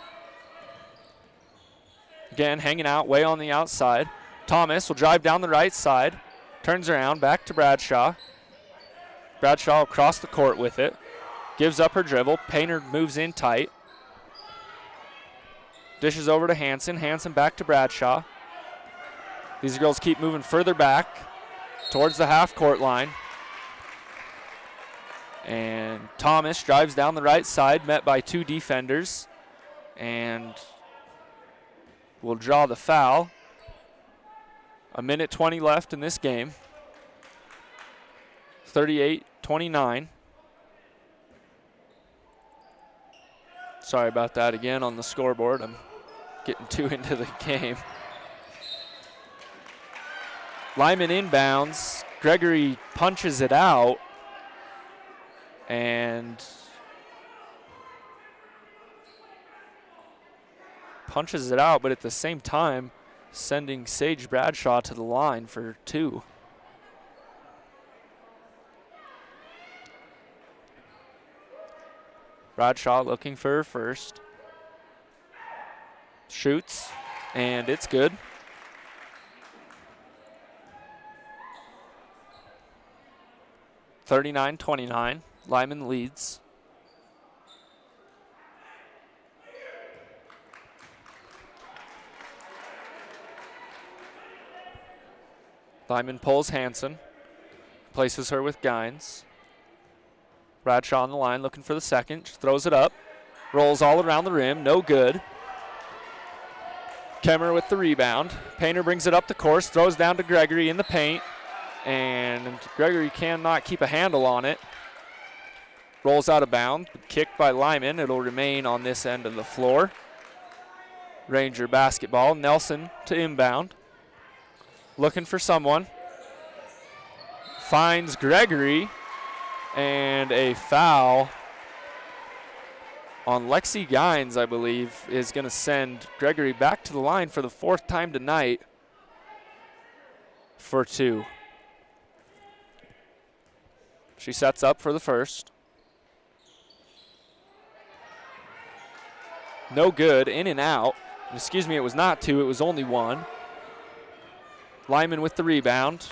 Again, hanging out way on the outside. Thomas will drive down the right side. Turns around, back to Bradshaw. Bradshaw will cross the court with it. Gives up her dribble. Painter moves in tight. Dishes over to Hansen. Hansen back to Bradshaw. These girls keep moving further back towards the half-court line. And Thomas drives down the right side, met by 2 defenders, and will draw the foul. 1:20 left in this game. 38-29. Sorry about that again on the scoreboard. I'm getting too into the game. Lyman inbounds. Gregory punches it out. And punches it out, but at the same time, sending Sage Bradshaw to the line for 2. Bradshaw looking for her first. Shoots, and it's good. 39-29. Lyman leads. Lyman pulls Hanson, places her with Gines. Bradshaw on the line looking for the second, throws it up, rolls all around the rim, no good. Kemmerer with the rebound. Painter brings it up the course, throws down to Gregory in the paint, and Gregory cannot keep a handle on it. Rolls out of bounds, kicked by Lyman. It'll remain on this end of the floor. Ranger basketball, Nelson to inbound. Looking for someone. Finds Gregory, and a foul on Lexi Gines, I believe, is going to send Gregory back to the line for the 4th time tonight for 2. She sets up for the first. No good, in and out. Excuse me, it was not 2, it was only 1. Lyman with the rebound.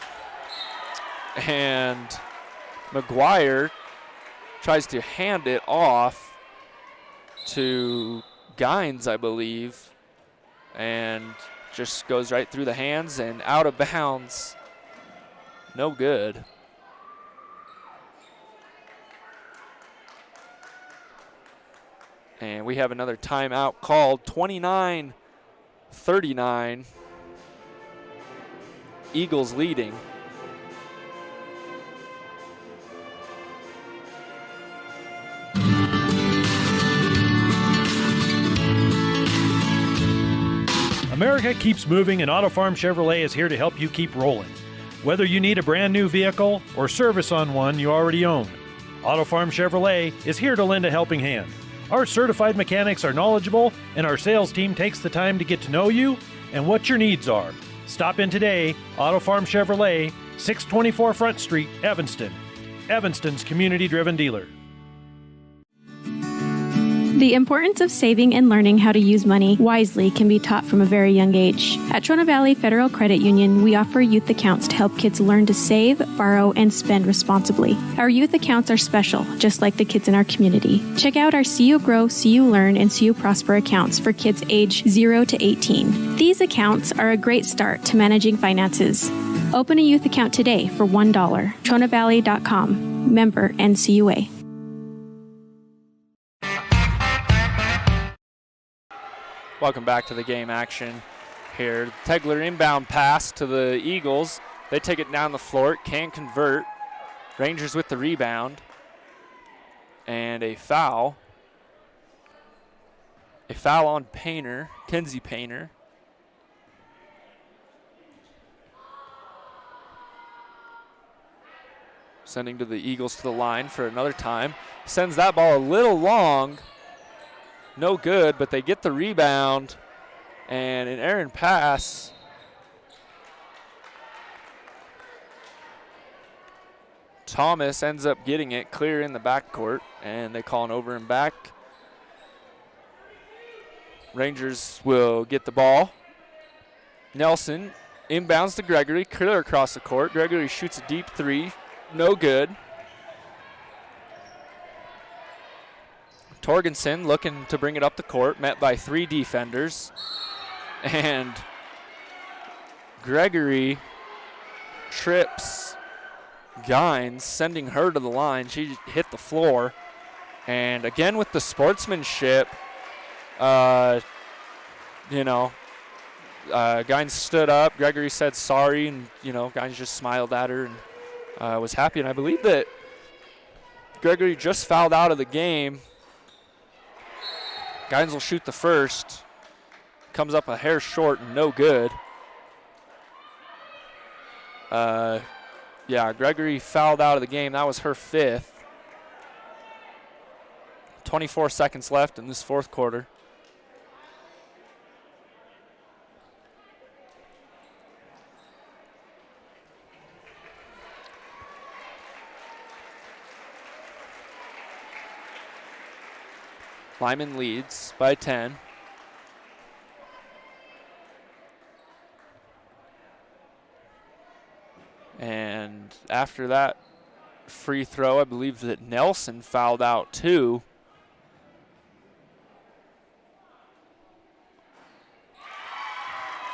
And McGuire tries to hand it off to Gines, I believe, and just goes right through the hands and out of bounds. No good. And we have another timeout called, 29-39. Eagles leading. America keeps moving, and Auto Farm Chevrolet is here to help you keep rolling. Whether you need a brand new vehicle or service on one you already own, Auto Farm Chevrolet is here to lend a helping hand. Our certified mechanics are knowledgeable, and our sales team takes the time to get to know you and what your needs are. Stop in today, Auto Farm Chevrolet, 624 Front Street, Evanston. Evanston's community-driven dealer. The importance of saving and learning how to use money wisely can be taught from a very young age. At Trona Valley Federal Credit Union, we offer youth accounts to help kids learn to save, borrow, and spend responsibly. Our youth accounts are special, just like the kids in our community. Check out our See You Grow, See You Learn, and See You Prosper accounts for kids age 0 to 18. These accounts are a great start to managing finances. Open a youth account today for $1. TronaValley.com. Member NCUA. Welcome back to the game action here. Tegler inbound pass to the Eagles. They take it down the floor. It can convert. Rangers with the rebound. And a foul. A foul on Painter, Kenzie Painter. Sending to the Eagles to the line for another time. Sends that ball a little long. No good, but they get the rebound, and an errant pass. Thomas ends up getting it clear in the backcourt, and they call an over and back. Rangers will get the ball. Nelson inbounds to Gregory, clear across the court. Gregory shoots a deep 3, no good. Torgensen looking to bring it up the court, met by 3 defenders. And Gregory trips Gines, sending her to the line. She hit the floor. And again with the sportsmanship, Gines stood up. Gregory said sorry, and, Gines just smiled at her and was happy. And I believe that Gregory just fouled out of the game. Gines will shoot the first. Comes up a hair short and no good. Gregory fouled out of the game. That was her 5th. 24 seconds left in this 4th quarter. Lyman leads by 10. And after that free throw. I believe that Nelson fouled out too.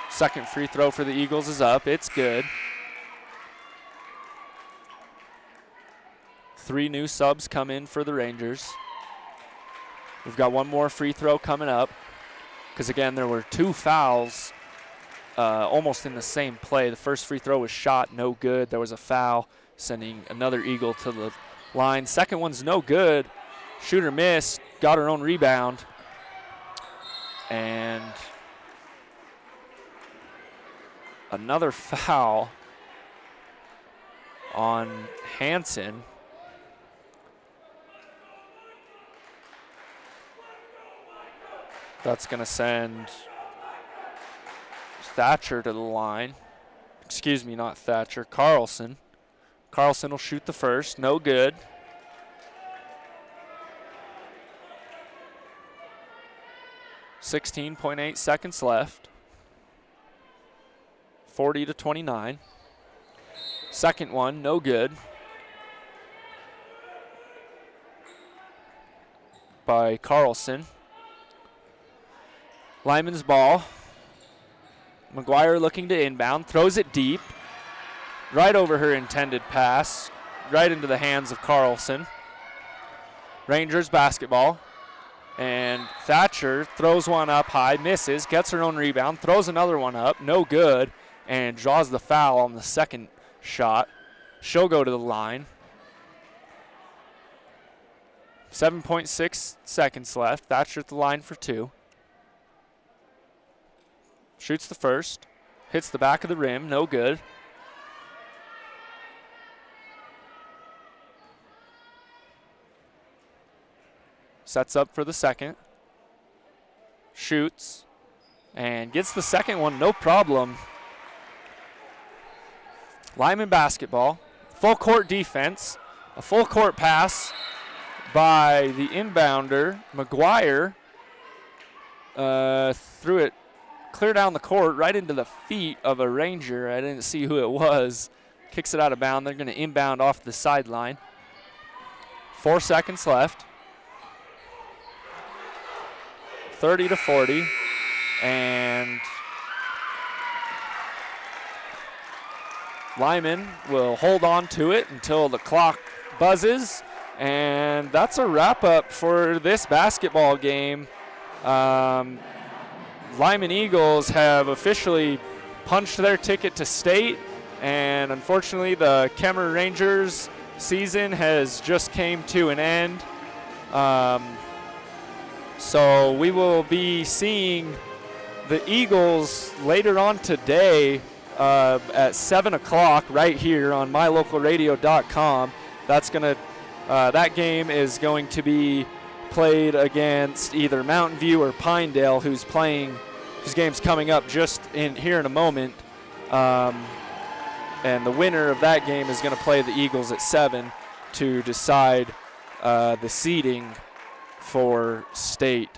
Second free throw for the Eagles is up. It's good. 3 new subs come in for the Rangers. We've got one more free throw coming up because, again, there were 2 fouls almost in the same play. The first free throw was shot, no good. There was a foul, sending another Eagle to the line. Second one's no good. Shooter missed, got her own rebound. And another foul on Hansen. That's going to send Thatcher to the line. Excuse me, not Thatcher, Carlson. Carlson will shoot the first, no good. .8 seconds left. 40-29. Second one, no good. By Carlson. Lyman's ball. McGuire looking to inbound, throws it deep, right over her intended pass, right into the hands of Carlson. Rangers basketball, and Thatcher throws one up high, misses, gets her own rebound, throws another one up, no good, and draws the foul on the second shot. She'll go to the line. 7.6 seconds left. Thatcher at the line for 2. Shoots the first, hits the back of the rim, no good. Sets up for the second. Shoots and gets the second one, no problem. Lyman basketball, full court defense, a full court pass by the inbounder, McGuire. Threw it clear down the court, right into the feet of a Ranger. I didn't see who it was. Kicks it out of bounds. They're going to inbound off the sideline. 4 seconds left. 30-40. And Lyman will hold on to it until the clock buzzes. And that's a wrap-up for this basketball game. Lyman Eagles have officially punched their ticket to state, and unfortunately the Kemmerer Rangers season has just came to an end. So we will be seeing the Eagles later on today at 7 o'clock right here on MyLocalRadio.com. That game is going to be played against either Mountain View or Pinedale, whose game's coming up just here in a moment. And the winner of that game is going to play the Eagles at 7 to decide the seeding for state.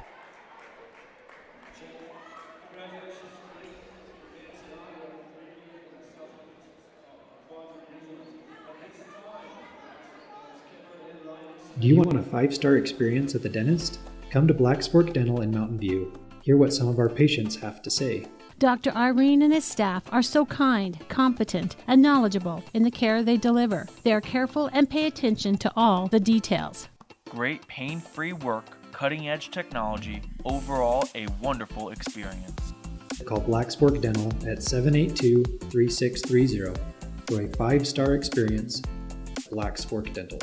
Do you want a 5-star experience at the dentist? Come to Black's Fork Dental in Mountain View. Hear what some of our patients have to say. Dr. Irene and his staff are so kind, competent, and knowledgeable in the care they deliver. They are careful and pay attention to all the details. Great pain-free work, cutting-edge technology, overall a wonderful experience. Call Black's Fork Dental at 782-3630 for a 5-star experience. Black's Fork Dental.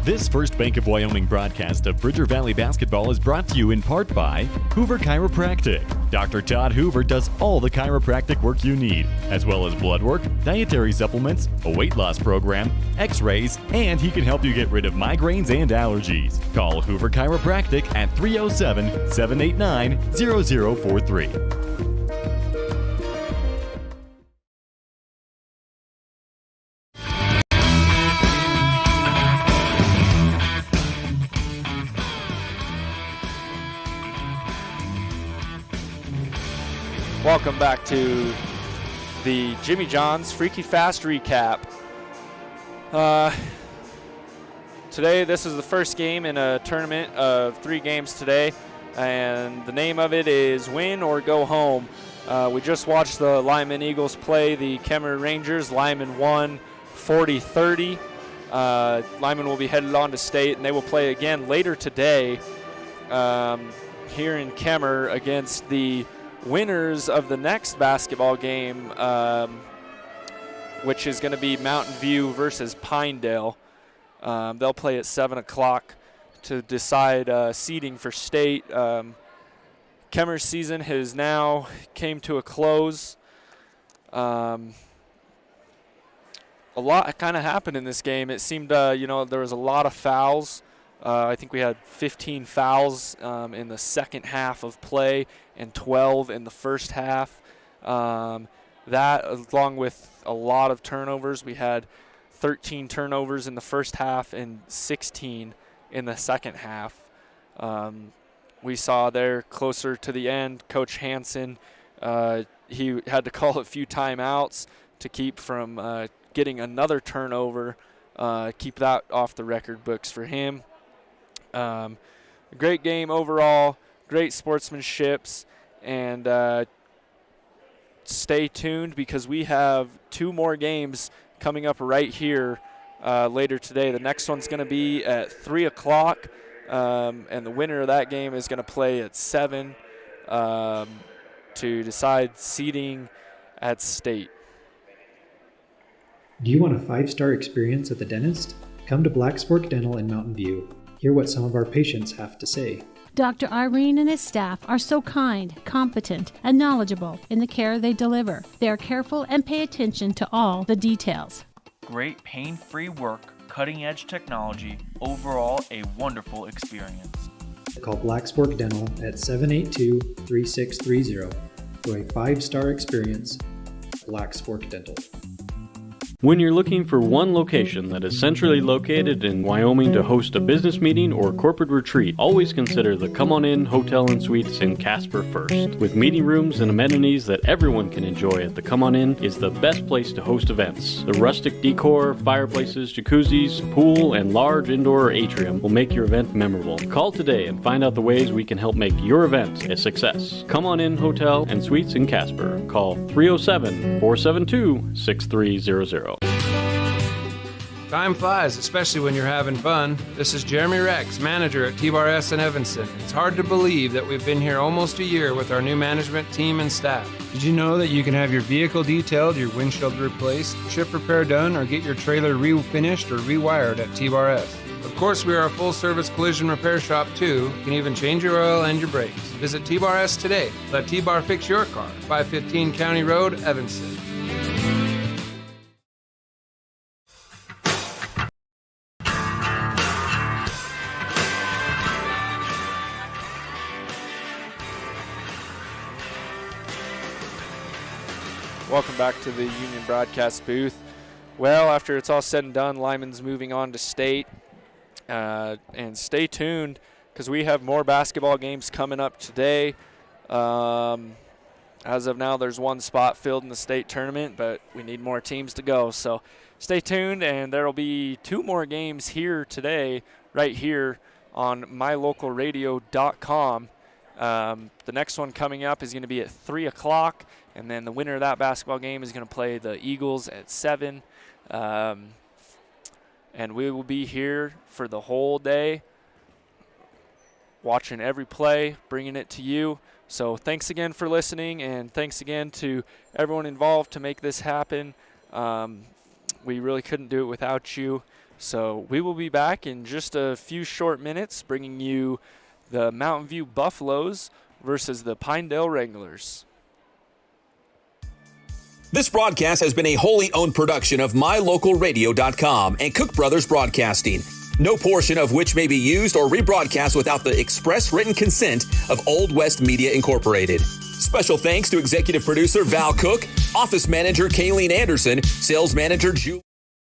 This First Bank of Wyoming broadcast of Bridger Valley basketball is brought to you in part by Hoover Chiropractic. Dr. Todd Hoover does all the chiropractic work you need, as well as blood work, dietary supplements, a weight loss program, x-rays, and he can help you get rid of migraines and allergies. Call Hoover Chiropractic at 307-789-0043. Welcome back to the Jimmy John's Freaky Fast Recap. Today, this is the first game in a tournament of 3 games today, and the name of it is Win or Go Home. We just watched the Lyman Eagles play the Kemmerer Rangers. Lyman won 40-30. Lyman will be headed on to state, and they will play again later today here in Kemmerer against the winners of the next basketball game, which is going to be Mountain View versus Pinedale. They'll play at 7 o'clock to decide seeding for state. Kemmerer's season has now came to a close. A lot kind of happened in this game. It seemed, there was a lot of fouls. I think we had 15 fouls in the second half of play and 12 in the first half. That, along with a lot of turnovers, we had 13 turnovers in the first half and 16 in the second half. We saw there closer to the end, Coach Hansen, he had to call a few timeouts to keep from getting another turnover, keep that off the record books for him. Great game overall, great sportsmanships, and stay tuned because we have 2 more games coming up right here later today. The next one's going to be at 3 o'clock, and the winner of that game is going to play at 7 to decide seeding at state. Do you want a 5-star experience at the dentist? Come to Black's Fork Dental in Mountain View. Hear what some of our patients have to say. Dr. Irene and his staff are so kind, competent, and knowledgeable in the care they deliver. They are careful and pay attention to all the details. Great pain-free work, cutting-edge technology, overall a wonderful experience. Call Black's Fork Dental at 782-3630 for a 5-star experience. Black's Fork Dental. When you're looking for one location that is centrally located in Wyoming to host a business meeting or corporate retreat, always consider the Come On In Hotel and Suites in Casper first. With meeting rooms and amenities that everyone can enjoy at the Come On In is the best place to host events. The rustic decor, fireplaces, jacuzzis, pool, and large indoor atrium will make your event memorable. Call today and find out the ways we can help make your event a success. Come On In Hotel and Suites in Casper. Call 307-472-6300. Time flies, especially when you're having fun. This is Jeremy Rex, manager at T-Bar S in Evanston. It's hard to believe that we've been here almost a year with our new management team and staff. Did you know that you can have your vehicle detailed, your windshield replaced, chip repair done, or get your trailer refinished or rewired at T-Bar S? Of course, we are a full-service collision repair shop, too. You can even change your oil and your brakes. Visit T-Bar S today. Let T-Bar fix your car. 515 County Road, Evanston. Welcome back to the Union Broadcast booth. Well, after it's all said and done, Lyman's moving on to state. And stay tuned because we have more basketball games coming up today. As of now, there's 1 spot filled in the state tournament, but we need more teams to go. So stay tuned, and there will be 2 more games here today, right here on MyLocalRadio.com. The next one coming up is going to be at 3 o'clock, and then the winner of that basketball game is going to play the Eagles at 7. And we will be here for the whole day, watching every play, bringing it to you. So thanks again for listening, and thanks again to everyone involved to make this happen. We really couldn't do it without you. So we will be back in just a few short minutes, bringing you the Mountain View Buffaloes versus the Pinedale Wranglers. This broadcast has been a wholly owned production of MyLocalRadio.com and Cook Brothers Broadcasting, no portion of which may be used or rebroadcast without the express written consent of Old West Media Incorporated. Special thanks to executive producer Val Cook, office manager Kayleen Anderson, sales manager Julie.